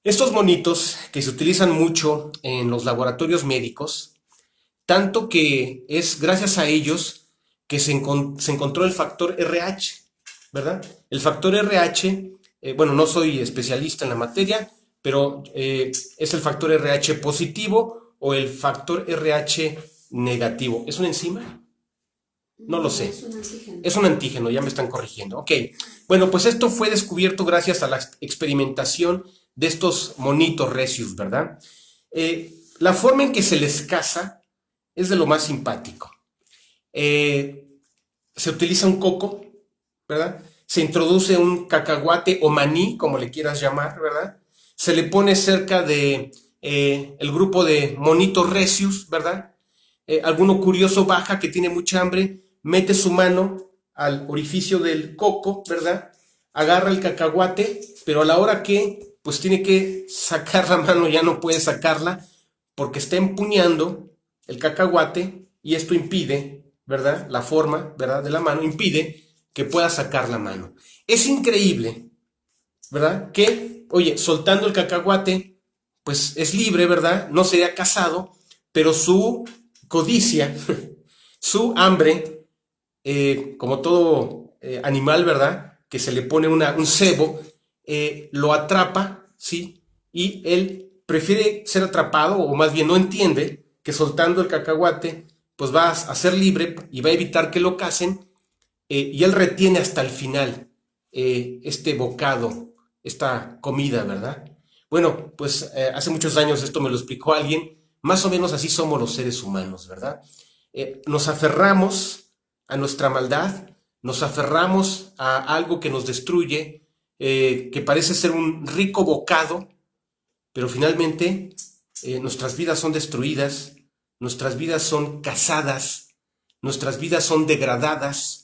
Speaker 1: Estos monitos que se utilizan mucho en los laboratorios médicos, tanto que es gracias a ellos que se encontró el factor RH, ¿verdad? El factor RH, bueno, no soy especialista en la materia, pero es el factor RH positivo o el factor RH negativo. ¿Es una enzima? No lo sé.
Speaker 2: Es un antígeno.
Speaker 1: Es un antígeno, ya me están corrigiendo. Ok, bueno, pues esto fue descubierto gracias a la experimentación de estos monitos recios, ¿verdad? La forma en que se les caza es de lo más simpático. Eh, Se utiliza un coco, ¿verdad? Se introduce un cacahuate o maní, como le quieras llamar, ¿verdad? Se le pone cerca de el grupo de monitos recios, ¿verdad? Alguno curioso baja que tiene mucha hambre, mete su mano al orificio del coco, ¿verdad? Agarra el cacahuate, pero a la hora que pues tiene que sacar la mano ya no puede sacarla porque está empuñando el cacahuate y esto impide, ¿verdad? La forma, ¿verdad? De la mano impide que pueda sacar la mano. Es increíble, ¿verdad? Que, oye, soltando el cacahuate, pues es libre, ¿verdad? No sería cazado, pero su codicia, su hambre, como todo animal, ¿verdad? Que se le pone un cebo, lo atrapa, ¿sí? Y él prefiere ser atrapado, o más bien no entiende que soltando el cacahuate, pues va a ser libre y va a evitar que lo casen, y él retiene hasta el final este bocado, esta comida, ¿verdad? Bueno, pues hace muchos años esto me lo explicó alguien, más o menos así somos los seres humanos, ¿verdad? Nos aferramos a nuestra maldad, nos aferramos a algo que nos destruye, que parece ser un rico bocado, pero finalmente nuestras vidas son destruidas, nuestras vidas son casadas, nuestras vidas son degradadas,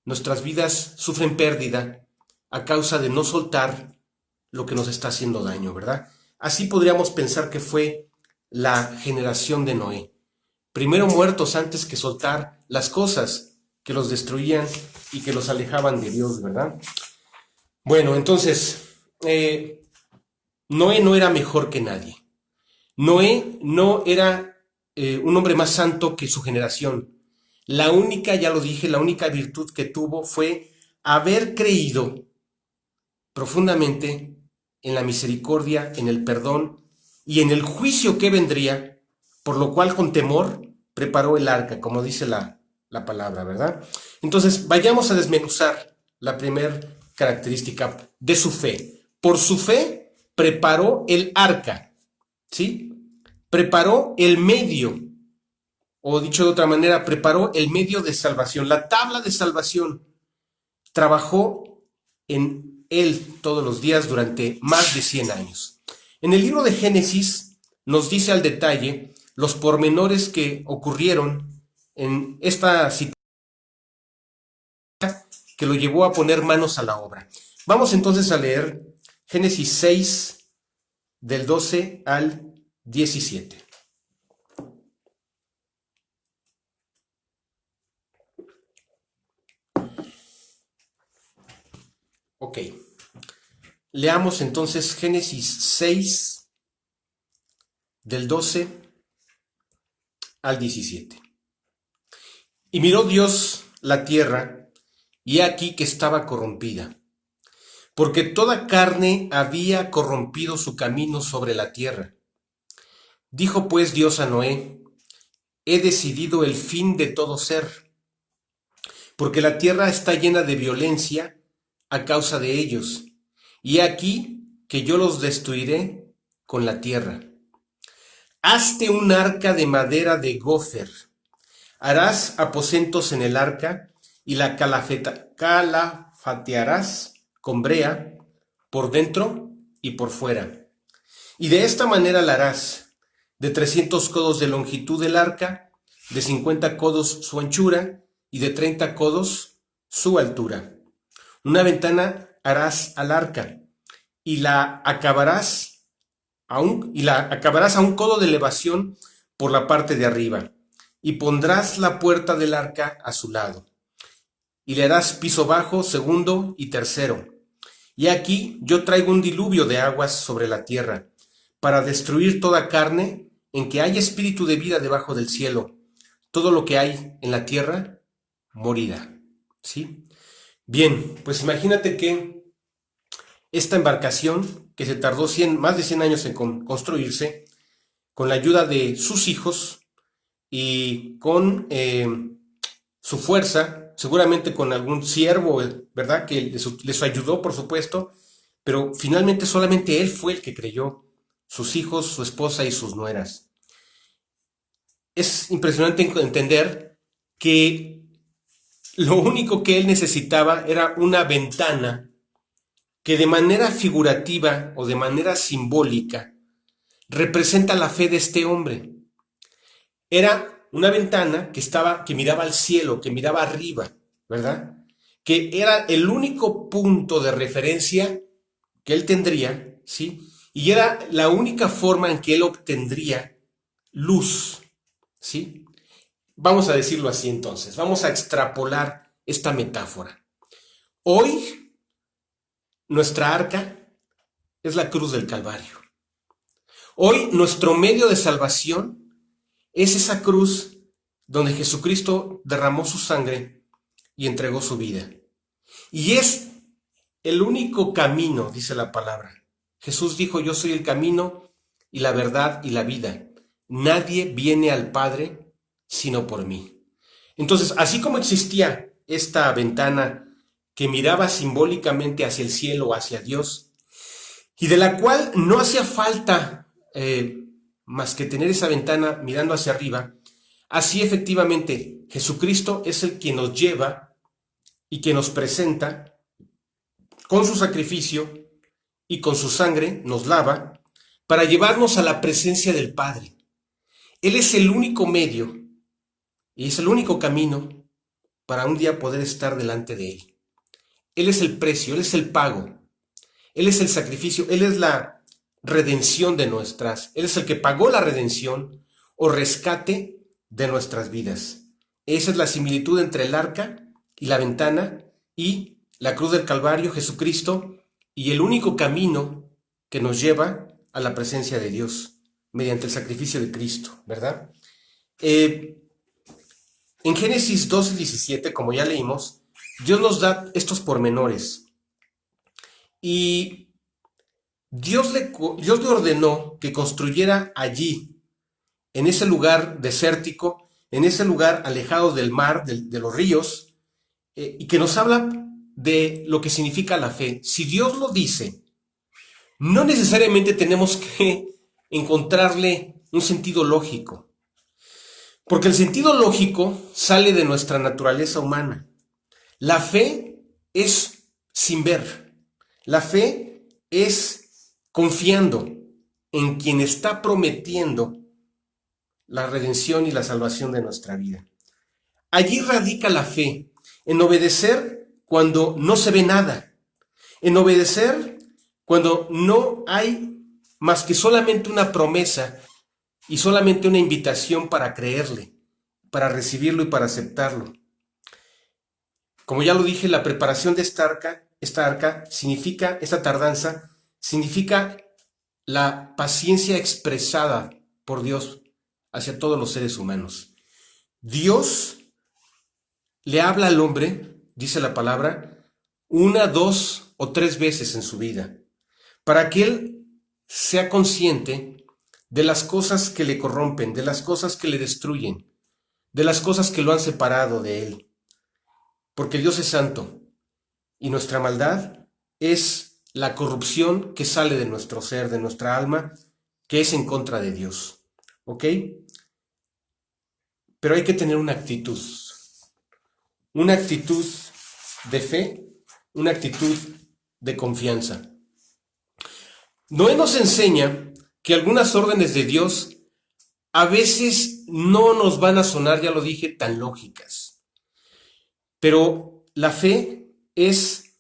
Speaker 1: nuestras vidas sufren pérdida a causa de no soltar lo que nos está haciendo daño, ¿verdad? Así podríamos pensar que fue la generación de Noé. Primero muertos antes que soltar las cosas que los destruían y que los alejaban de Dios, ¿verdad? Bueno, entonces, Noé no era mejor que nadie. Noé no era un hombre más santo que su generación. La única, ya lo dije, la única virtud que tuvo fue haber creído profundamente en la misericordia, en el perdón y en el juicio que vendría, por lo cual con temor preparó el arca, como dice la palabra, ¿verdad? Entonces, vayamos a desmenuzar la primera característica de su fe. Por su fe preparó el arca, ¿sí? Preparó el medio, o dicho de otra manera, preparó el medio de salvación, la tabla de salvación. Trabajó en él todos los días durante más de 100 años. En el libro de Génesis nos dice al detalle los pormenores que ocurrieron en esta situación que lo llevó a poner manos a la obra. Vamos entonces a leer Génesis 6 del 12 al 17. Ok, leamos entonces Génesis 6 del 12 al 17. Y miró Dios la tierra, y he aquí que estaba corrompida, porque toda carne había corrompido su camino sobre la tierra. Dijo pues Dios a Noé: he decidido el fin de todo ser, porque la tierra está llena de violencia a causa de ellos, y he aquí que yo los destruiré con la tierra. Hazte un arca de madera de gofer. Harás aposentos en el arca y la calafatearás con brea por dentro y por fuera. Y de esta manera la harás: de 300 codos de longitud el arca, de 50 codos su anchura y de 30 codos su altura. Una ventana harás al arca y la acabarás a un codo de elevación por la parte de arriba, y pondrás la puerta del arca a su lado, y le harás piso bajo, segundo y tercero, Y aquí yo traigo un diluvio de aguas sobre la tierra, para destruir toda carne en que haya espíritu de vida debajo del cielo. Todo lo que hay en la tierra morirá. ¿Sí? Bien, pues imagínate que esta embarcación, que se tardó más de 100 años en construirse, con la ayuda de sus hijos y con su fuerza, seguramente con algún siervo, ¿verdad? Que les ayudó, por supuesto, pero finalmente solamente él fue el que creyó, sus hijos, su esposa y sus nueras. Es impresionante entender que lo único que él necesitaba era una ventana que de manera figurativa o de manera simbólica representa la fe de este hombre. Era una ventana que miraba al cielo, que miraba arriba, ¿verdad? Que era el único punto de referencia que él tendría, ¿sí? Y era la única forma en que él obtendría luz, ¿sí? Vamos a decirlo así entonces, vamos a extrapolar esta metáfora. Hoy, nuestra arca es la cruz del Calvario. Hoy, nuestro medio de salvación es esa cruz donde Jesucristo derramó su sangre y entregó su vida. Y es el único camino, dice la palabra. Jesús dijo, yo soy el camino y la verdad y la vida. Nadie viene al Padre sino por mí. Entonces, así como existía esta ventana que miraba simbólicamente hacia el cielo, hacia Dios, y de la cual no hacía falta más que tener esa ventana mirando hacia arriba, así efectivamente Jesucristo es el que nos lleva y que nos presenta con su sacrificio y con su sangre, nos lava para llevarnos a la presencia del Padre. Él es el único medio y es el único camino para un día poder estar delante de Él. Él es el precio, Él es el pago, Él es el sacrificio, Él es la redención de nuestras, Él es el que pagó la redención o rescate de nuestras vidas. Esa es la similitud entre el arca y la ventana y la cruz del Calvario, Jesucristo, y el único camino que nos lleva a la presencia de Dios mediante el sacrificio de Cristo, ¿verdad? En Génesis 2:17, como ya leímos, Dios nos da estos pormenores y Dios le ordenó que construyera allí, en ese lugar desértico, en ese lugar alejado del mar, de los ríos, y que nos habla de lo que significa la fe. Si Dios lo dice, no necesariamente tenemos que encontrarle un sentido lógico, porque el sentido lógico sale de nuestra naturaleza humana. La fe es sin ver, la fe es confiando en quien está prometiendo la redención y la salvación de nuestra vida. Allí radica la fe, en obedecer cuando no se ve nada, en obedecer cuando no hay más que solamente una promesa y solamente una invitación para creerle, para recibirlo y para aceptarlo. Como ya lo dije, la preparación de esta arca significa, esta tardanza, significa la paciencia expresada por Dios hacia todos los seres humanos. Dios le habla al hombre, dice la palabra, 1, 2 o 3 veces en su vida, para que él sea consciente de las cosas que le corrompen, de las cosas que le destruyen, de las cosas que lo han separado de él. Porque Dios es santo y nuestra maldad es la corrupción que sale de nuestro ser, de nuestra alma, que es en contra de Dios. ¿Ok? Pero hay que tener una actitud de fe, una actitud de confianza. Noé nos enseña que algunas órdenes de Dios a veces no nos van a sonar, ya lo dije, tan lógicas. Pero la fe es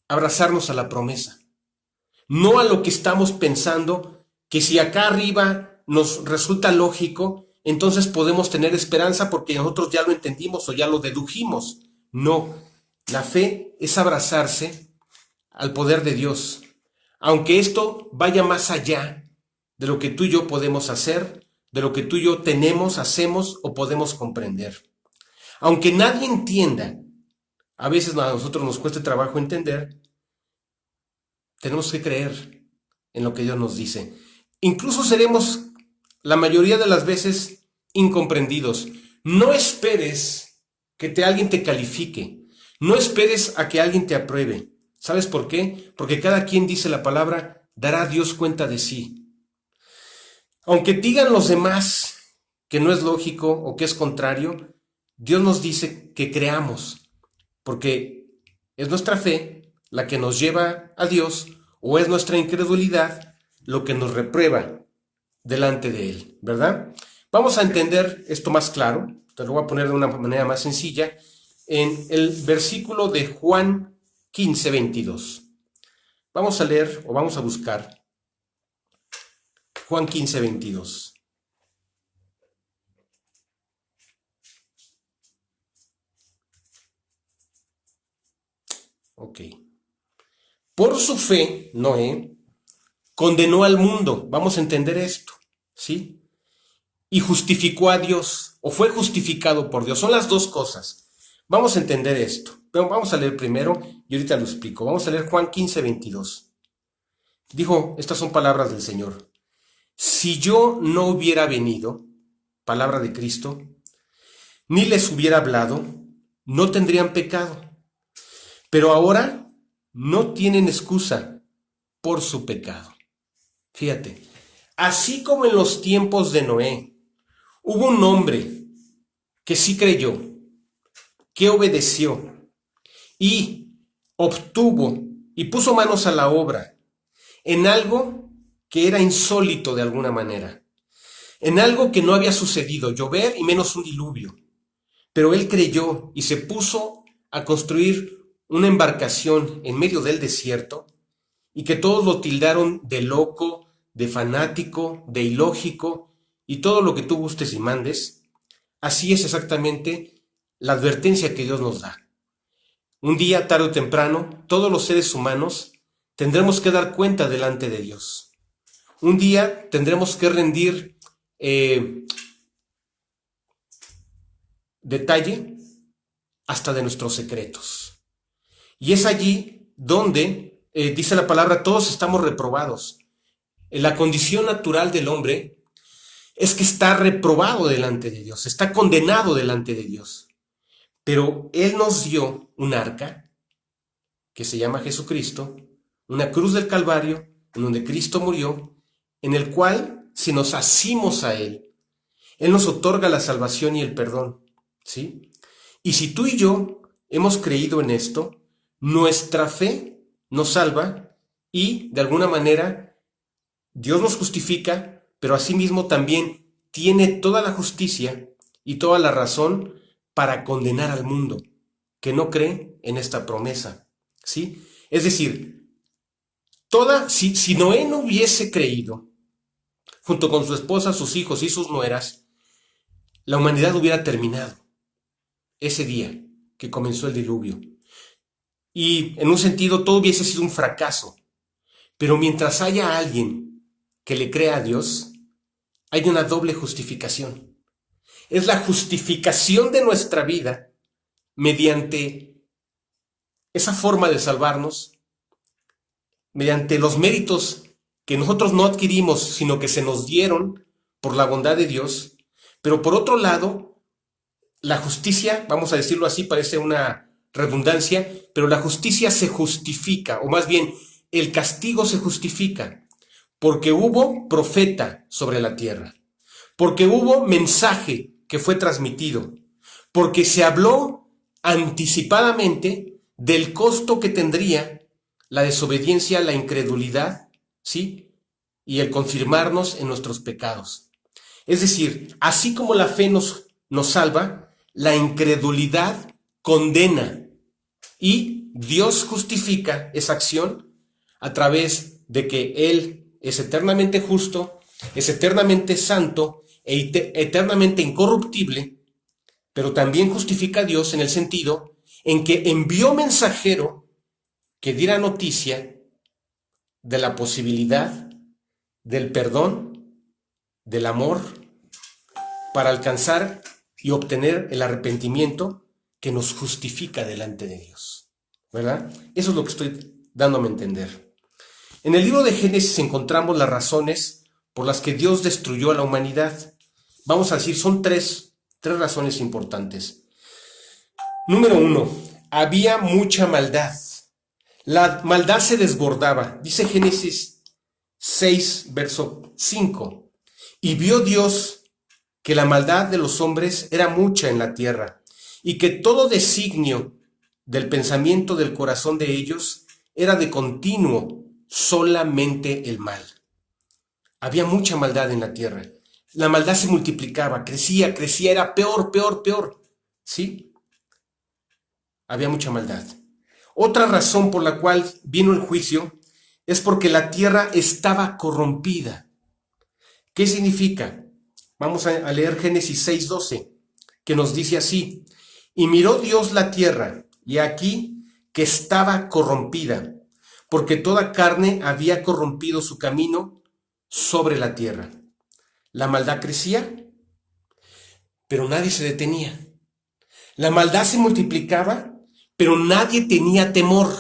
Speaker 1: abrazarnos a la promesa, no a lo que estamos pensando, que si acá arriba nos resulta lógico, entonces podemos tener esperanza porque nosotros ya lo entendimos o ya lo dedujimos. No, la fe es abrazarse al poder de Dios, aunque esto vaya más allá de lo que tú y yo podemos hacer, de lo que tú y yo tenemos, hacemos o podemos comprender. Aunque nadie entienda, a veces a nosotros nos cuesta trabajo entender, tenemos que creer en lo que Dios nos dice. Incluso seremos la mayoría de las veces incomprendidos. No esperes que alguien te califique. No esperes a que alguien te apruebe. ¿Sabes por qué? Porque cada quien, dice la palabra, dará a Dios cuenta de sí. Aunque digan los demás que no es lógico o que es contrario, Dios nos dice que creamos, porque es nuestra fe la que nos lleva a Dios, o es nuestra incredulidad lo que nos reprueba delante de Él, ¿verdad? Vamos a entender esto más claro, te lo voy a poner de una manera más sencilla, en el versículo de Juan 15, 22. Vamos a leer o vamos a buscar Juan 15, 22. Ok. Por su fe, Noé condenó al mundo. Vamos a entender esto, ¿sí? Y justificó a Dios, o fue justificado por Dios. Son las dos cosas. Vamos a entender esto. Pero vamos a leer primero y ahorita lo explico. Vamos a leer Juan 15, 22. Dijo, estas son palabras del Señor. Si yo no hubiera venido, palabra de Cristo, ni les hubiera hablado, no tendrían pecado. Pero ahora no tienen excusa por su pecado. Fíjate, así como en los tiempos de Noé, hubo un hombre que sí creyó, que obedeció y obtuvo y puso manos a la obra en algo que era insólito de alguna manera, en algo que no había sucedido, llover y menos un diluvio. Pero él creyó y se puso a construir una embarcación en medio del desierto y que todos lo tildaron de loco, de fanático, de ilógico y todo lo que tú gustes y mandes. Así es exactamente la advertencia que Dios nos da. Un día, tarde o temprano, todos los seres humanos tendremos que dar cuenta delante de Dios. Un día tendremos que rendir detalle hasta de nuestros secretos. Y es allí donde, dice la palabra, todos estamos reprobados. La condición natural del hombre es que está reprobado delante de Dios, está condenado delante de Dios. Pero Él nos dio un arca que se llama Jesucristo, una cruz del Calvario, en donde Cristo murió, en el cual, si nos asimos a Él, Él nos otorga la salvación y el perdón, ¿sí? Y si tú y yo hemos creído en esto, nuestra fe nos salva y, de alguna manera, Dios nos justifica, pero asimismo también tiene toda la justicia y toda la razón para condenar al mundo que no cree en esta promesa, ¿sí? Es decir, si Noé no hubiese creído, junto con su esposa, sus hijos y sus nueras, la humanidad hubiera terminado ese día que comenzó el diluvio. Y en un sentido todo hubiese sido un fracaso. Pero mientras haya alguien que le crea a Dios, hay una doble justificación. Es la justificación de nuestra vida mediante esa forma de salvarnos, mediante los méritos que nosotros no adquirimos, sino que se nos dieron por la bondad de Dios. Pero por otro lado, la justicia, vamos a decirlo así, parece una redundancia, pero la justicia se justifica, o más bien, el castigo se justifica, porque hubo profeta sobre la tierra, porque hubo mensaje que fue transmitido, porque se habló anticipadamente del costo que tendría la desobediencia, la incredulidad, ¿sí? Y el confirmarnos en nuestros pecados. Es decir, así como la fe nos salva, la incredulidad condena y Dios justifica esa acción a través de que Él es eternamente justo, es eternamente santo e eternamente incorruptible, pero también justifica a Dios en el sentido en que envió mensajero que diera noticia de la posibilidad del perdón, del amor, para alcanzar y obtener el arrepentimiento que nos justifica delante de Dios, ¿verdad? Eso es lo que estoy dándome a entender. En el libro de Génesis encontramos las razones por las que Dios destruyó a la humanidad. Vamos a decir, son tres razones importantes. Número 1, había mucha maldad. La maldad se desbordaba. Dice Génesis 6, verso 5. Y vio Dios que la maldad de los hombres era mucha en la tierra, y que todo designio del pensamiento del corazón de ellos era de continuo solamente el mal. Había mucha maldad en la tierra. La maldad se multiplicaba, crecía, era peor, ¿sí? Había mucha maldad. Otra razón por la cual vino el juicio es porque la tierra estaba corrompida. ¿Qué significa? Vamos a leer Génesis 6:12, que nos dice así: y miró Dios la tierra, y aquí que estaba corrompida, porque toda carne había corrompido su camino sobre la tierra. La maldad crecía, pero nadie se detenía. La maldad se multiplicaba, pero nadie tenía temor.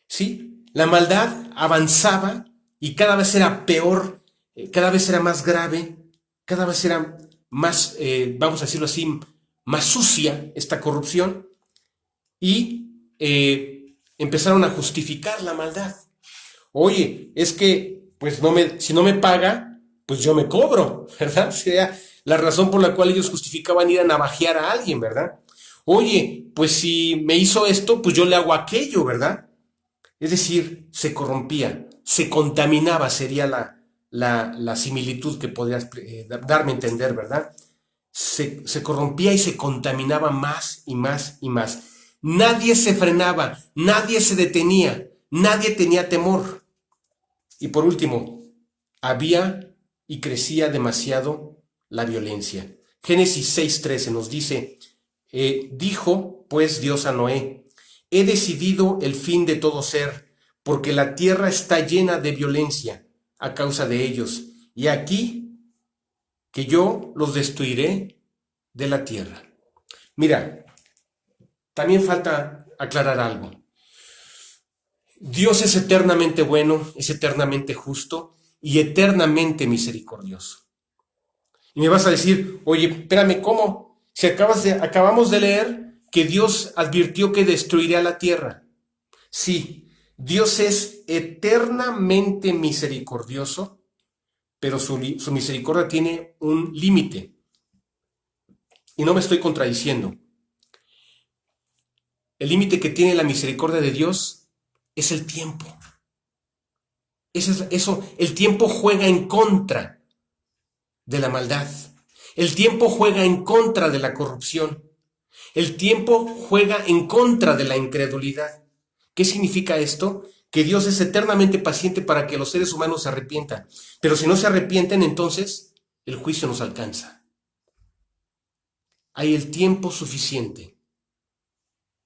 Speaker 1: ¿Sí? La maldad avanzaba y cada vez era peor, cada vez era más grave, cada vez era más, vamos a decirlo así, más sucia esta corrupción, y empezaron a justificar la maldad. Oye, es que pues si no me paga, pues yo me cobro, ¿verdad? O sea, la razón por la cual ellos justificaban ir a navajear a alguien, ¿verdad? Oye, pues si me hizo esto, pues yo le hago aquello, ¿verdad? Es decir, se corrompía, se contaminaba, sería la similitud que podrías darme a entender, ¿verdad? Se corrompía y se contaminaba más y más y más. Nadie se frenaba, nadie se detenía, nadie tenía temor. Y por último, había y crecía demasiado la violencia. Génesis 6:13 nos dice, dijo pues Dios a Noé: he decidido el fin de todo ser, porque la tierra está llena de violencia a causa de ellos, y aquí que yo los destruiré de la tierra. Mira, también falta aclarar algo. Dios es eternamente bueno, es eternamente justo y eternamente misericordioso. Y me vas a decir, oye, espérame, ¿cómo? Si acabamos de leer que Dios advirtió que destruiría la tierra. Sí, Dios es eternamente misericordioso, pero su misericordia tiene un límite. Y no me estoy contradiciendo. El límite que tiene la misericordia de Dios es el tiempo. El tiempo juega en contra de la maldad. El tiempo juega en contra de la corrupción. El tiempo juega en contra de la incredulidad. ¿Qué significa esto? Que Dios es eternamente paciente para que los seres humanos se arrepientan. Pero si no se arrepienten, entonces el juicio nos alcanza. Hay el tiempo suficiente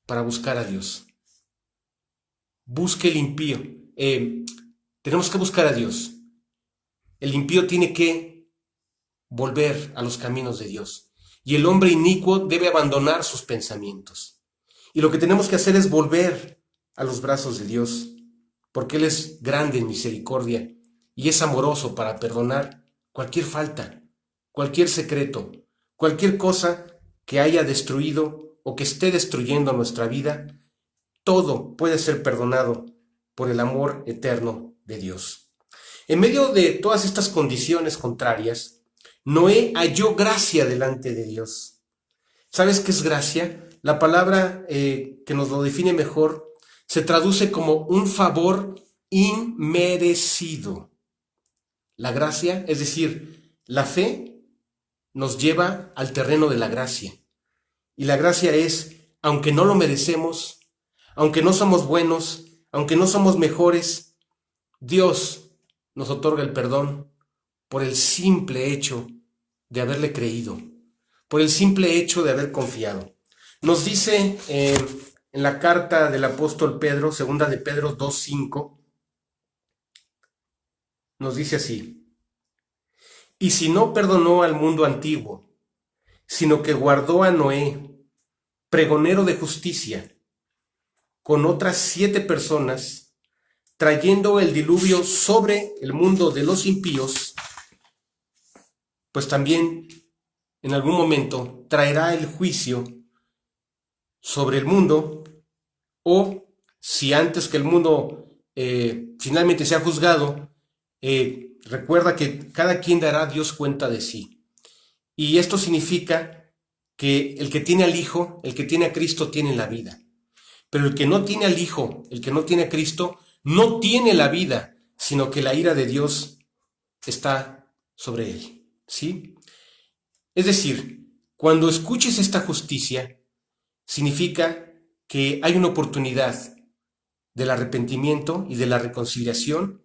Speaker 1: para buscar a Dios. Busque el impío. Tenemos que buscar a Dios. El impío tiene que volver a los caminos de Dios. Y el hombre inicuo debe abandonar sus pensamientos. Y lo que tenemos que hacer es volver a los brazos de Dios, porque Él es grande en misericordia y es amoroso para perdonar cualquier falta, cualquier secreto, cualquier cosa que haya destruido o que esté destruyendo nuestra vida. Todo puede ser perdonado por el amor eterno de Dios. En medio de todas estas condiciones contrarias, Noé halló gracia delante de Dios. ¿Sabes qué es gracia? La palabra que nos lo define mejor se traduce como un favor inmerecido. La gracia, es decir, la fe nos lleva al terreno de la gracia. Y la gracia es, aunque no lo merecemos, aunque no somos buenos, aunque no somos mejores, Dios nos otorga el perdón por el simple hecho de haberle creído, por el simple hecho de haber confiado. Nos dice en en la carta del apóstol Pedro, segunda de Pedro 2:5, nos dice así: y si no perdonó al mundo antiguo, sino que guardó a Noé, pregonero de justicia, con otras 7 personas, trayendo el diluvio sobre el mundo de los impíos, pues también en algún momento traerá el juicio sobre el mundo, o si antes que el mundo finalmente sea juzgado, recuerda que cada quien dará a Dios cuenta de sí. Y esto significa que el que tiene al Hijo, el que tiene a Cristo, tiene la vida. Pero el que no tiene al Hijo, el que no tiene a Cristo, no tiene la vida, sino que la ira de Dios está sobre él, ¿sí? Es decir, cuando escuches esta justicia, significa que hay una oportunidad del arrepentimiento y de la reconciliación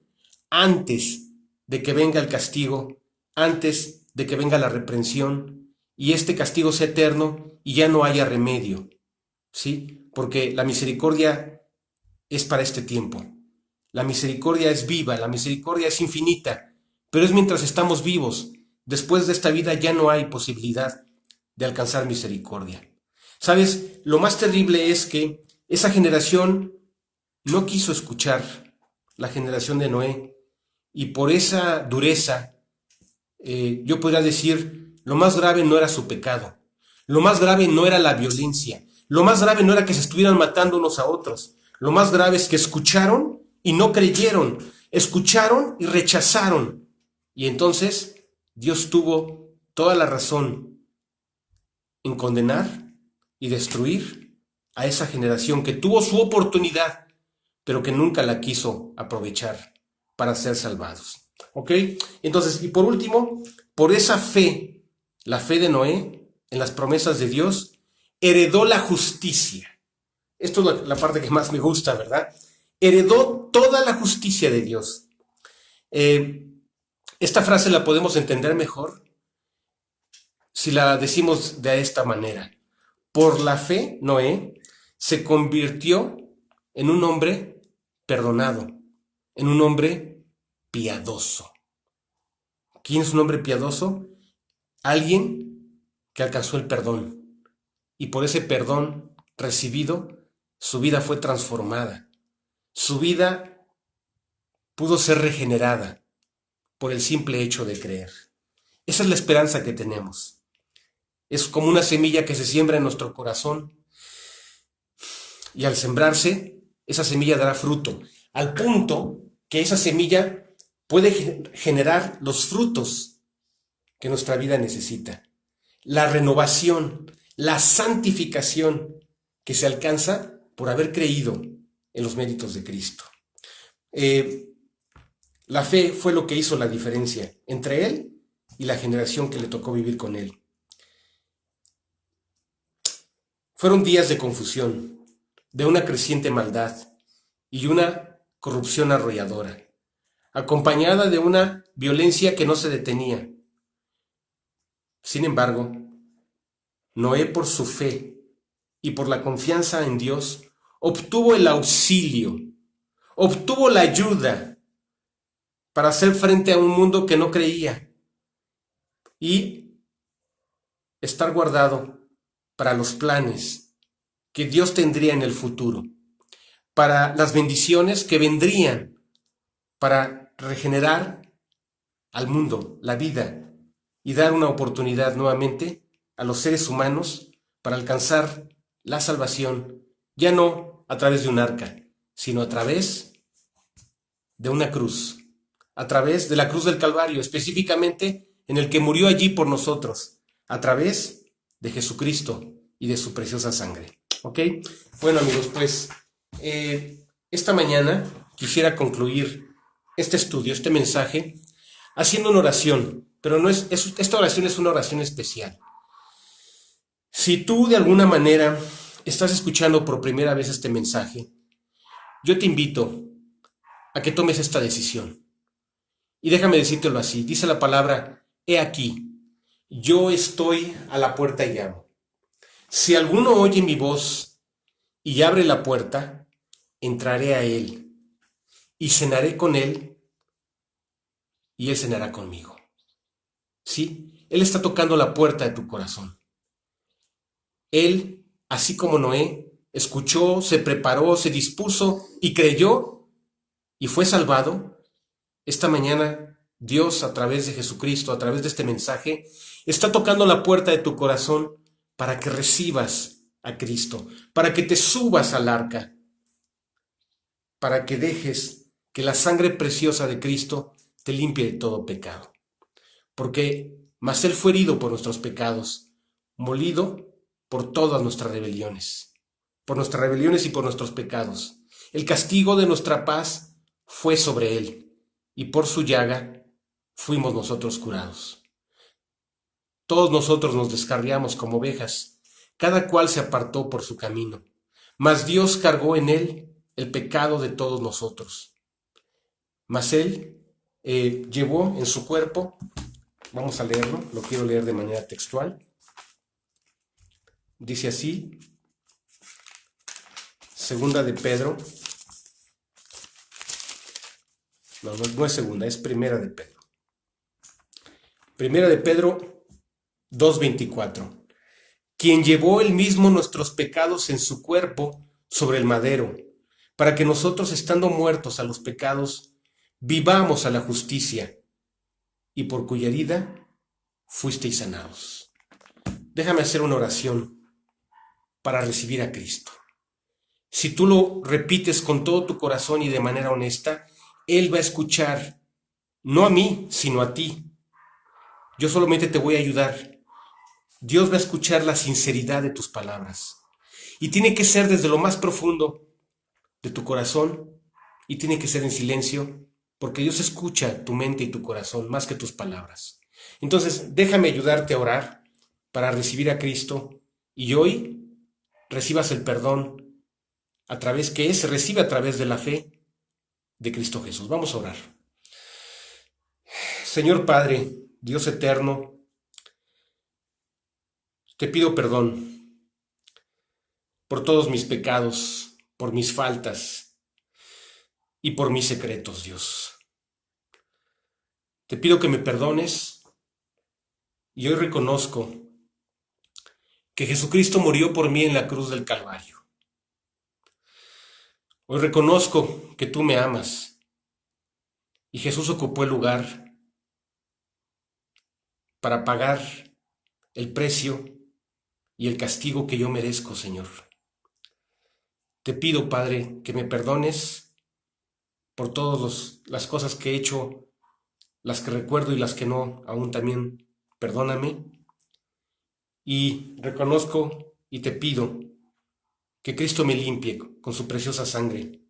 Speaker 1: antes de que venga el castigo, antes de que venga la reprensión y este castigo sea eterno y ya no haya remedio, ¿sí? Porque la misericordia es para este tiempo. La misericordia es viva, la misericordia es infinita, pero es mientras estamos vivos. Después de esta vida ya no hay posibilidad de alcanzar misericordia. ¿Sabes? Lo más terrible es que esa generación no quiso escuchar, la generación de Noé, y por esa dureza, yo podría decir, lo más grave no era su pecado, lo más grave no era la violencia, lo más grave no era que se estuvieran matando unos a otros, lo más grave es que escucharon y no creyeron, escucharon y rechazaron, y entonces Dios tuvo toda la razón en condenar y destruir a esa generación que tuvo su oportunidad, pero que nunca la quiso aprovechar para ser salvados. ¿Ok? Entonces, y por último, por esa fe, la fe de Noé en las promesas de Dios, heredó la justicia. Esto es la parte que más me gusta, ¿verdad? Heredó toda la justicia de Dios. Esta frase la podemos entender mejor si la decimos de esta manera. Por la fe, Noé se convirtió en un hombre perdonado, en un hombre piadoso. ¿Quién es un hombre piadoso? Alguien que alcanzó el perdón. Y por ese perdón recibido, su vida fue transformada. Su vida pudo ser regenerada por el simple hecho de creer. Esa es la esperanza que tenemos. Es como una semilla que se siembra en nuestro corazón y al sembrarse, esa semilla dará fruto, al punto que esa semilla puede generar los frutos que nuestra vida necesita. La renovación, la santificación que se alcanza por haber creído en los méritos de Cristo. La fe fue lo que hizo la diferencia entre él y la generación que le tocó vivir con él. Fueron días de confusión, de una creciente maldad y una corrupción arrolladora, acompañada de una violencia que no se detenía. Sin embargo, Noé, por su fe y por la confianza en Dios, obtuvo el auxilio, obtuvo la ayuda para hacer frente a un mundo que no creía y estar guardado para los planes que Dios tendría en el futuro, para las bendiciones que vendrían, para regenerar al mundo, la vida, y dar una oportunidad nuevamente a los seres humanos para alcanzar la salvación, ya no a través de un arca, sino a través de una cruz, a través de la cruz del Calvario, específicamente en el que murió allí por nosotros, a través de Jesucristo y de su preciosa sangre. ¿Ok? Bueno, amigos, pues esta mañana quisiera concluir este estudio, este mensaje, haciendo una oración, pero esta oración es una oración especial. Si tú de alguna manera estás escuchando por primera vez este mensaje, yo te invito a que tomes esta decisión. Y déjame decírtelo así, dice la palabra, he aquí, yo estoy a la puerta y llamo. Si alguno oye mi voz y abre la puerta, entraré a él y cenaré con él y él cenará conmigo. ¿Sí? Él está tocando la puerta de tu corazón. Él, así como Noé, escuchó, se preparó, se dispuso y creyó y fue salvado. Esta mañana Dios, a través de Jesucristo, a través de este mensaje, está tocando la puerta de tu corazón para que recibas a Cristo, para que te subas al arca, para que dejes que la sangre preciosa de Cristo te limpie de todo pecado. Porque mas Él fue herido por nuestros pecados, molido por todas nuestras rebeliones y por nuestros pecados. El castigo de nuestra paz fue sobre Él, y por su llaga fuimos nosotros curados. Todos nosotros nos descarriamos como ovejas, cada cual se apartó por su camino, mas Dios cargó en Él el pecado de todos nosotros. Mas Él llevó en su cuerpo, vamos a leerlo, lo quiero leer de manera textual. Dice así, segunda de Pedro, no es segunda, es primera de Pedro. Primera de Pedro 2:24. Quien llevó él mismo nuestros pecados en su cuerpo sobre el madero, para que nosotros, estando muertos a los pecados, vivamos a la justicia, y por cuya herida fuisteis sanados. Déjame hacer una oración para recibir a Cristo. Si tú lo repites con todo tu corazón y de manera honesta, Él va a escuchar, no a mí, sino a ti. Yo solamente te voy a ayudar. Dios va a escuchar la sinceridad de tus palabras. Y tiene que ser desde lo más profundo de tu corazón, y tiene que ser en silencio, porque Dios escucha tu mente y tu corazón más que tus palabras. Entonces, déjame ayudarte a orar para recibir a Cristo, y hoy recibas el perdón se recibe a través de la fe de Cristo Jesús. Vamos a orar. Señor Padre, Dios eterno, te pido perdón por todos mis pecados, por mis faltas y por mis secretos, Dios. Te pido que me perdones y hoy reconozco que Jesucristo murió por mí en la cruz del Calvario. Hoy reconozco que tú me amas y Jesús ocupó el lugar para pagar el precio y el castigo que yo merezco, Señor. Te pido, Padre, que me perdones por todas las cosas que he hecho, las que recuerdo y las que no, aún también perdóname. Y reconozco y te pido que Cristo me limpie con su preciosa sangre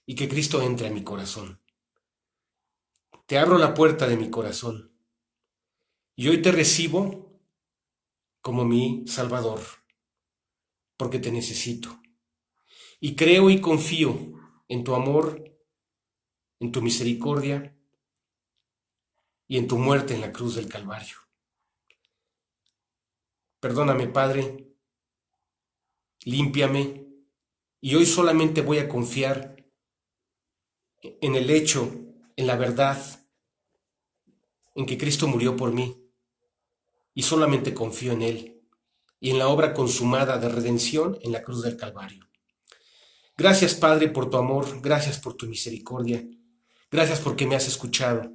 Speaker 1: y que Cristo entre a mi corazón. Te abro la puerta de mi corazón y hoy te recibo como mi Salvador, porque te necesito. Y creo y confío en tu amor, en tu misericordia y en tu muerte en la cruz del Calvario. Perdóname, Padre, límpiame, y hoy solamente voy a confiar en el hecho, en la verdad, en que Cristo murió por mí, y solamente confío en Él y en la obra consumada de redención en la cruz del Calvario. Gracias, Padre, por tu amor, gracias por tu misericordia, gracias porque me has escuchado,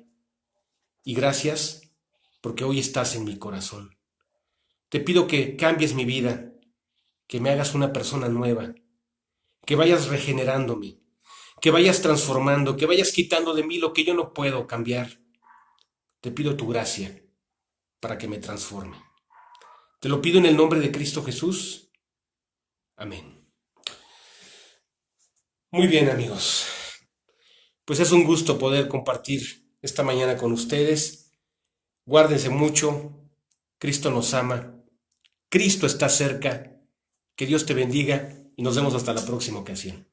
Speaker 1: y gracias porque hoy estás en mi corazón. Te pido que cambies mi vida, que me hagas una persona nueva, que vayas regenerándome, que vayas transformando, que vayas quitando de mí lo que yo no puedo cambiar. Te pido tu gracia para que me transforme. Te lo pido en el nombre de Cristo Jesús. Amén. Muy bien, amigos. Pues es un gusto poder compartir esta mañana con ustedes. Guárdense mucho. Cristo nos ama. Cristo está cerca. Que Dios te bendiga y nos vemos hasta la próxima ocasión.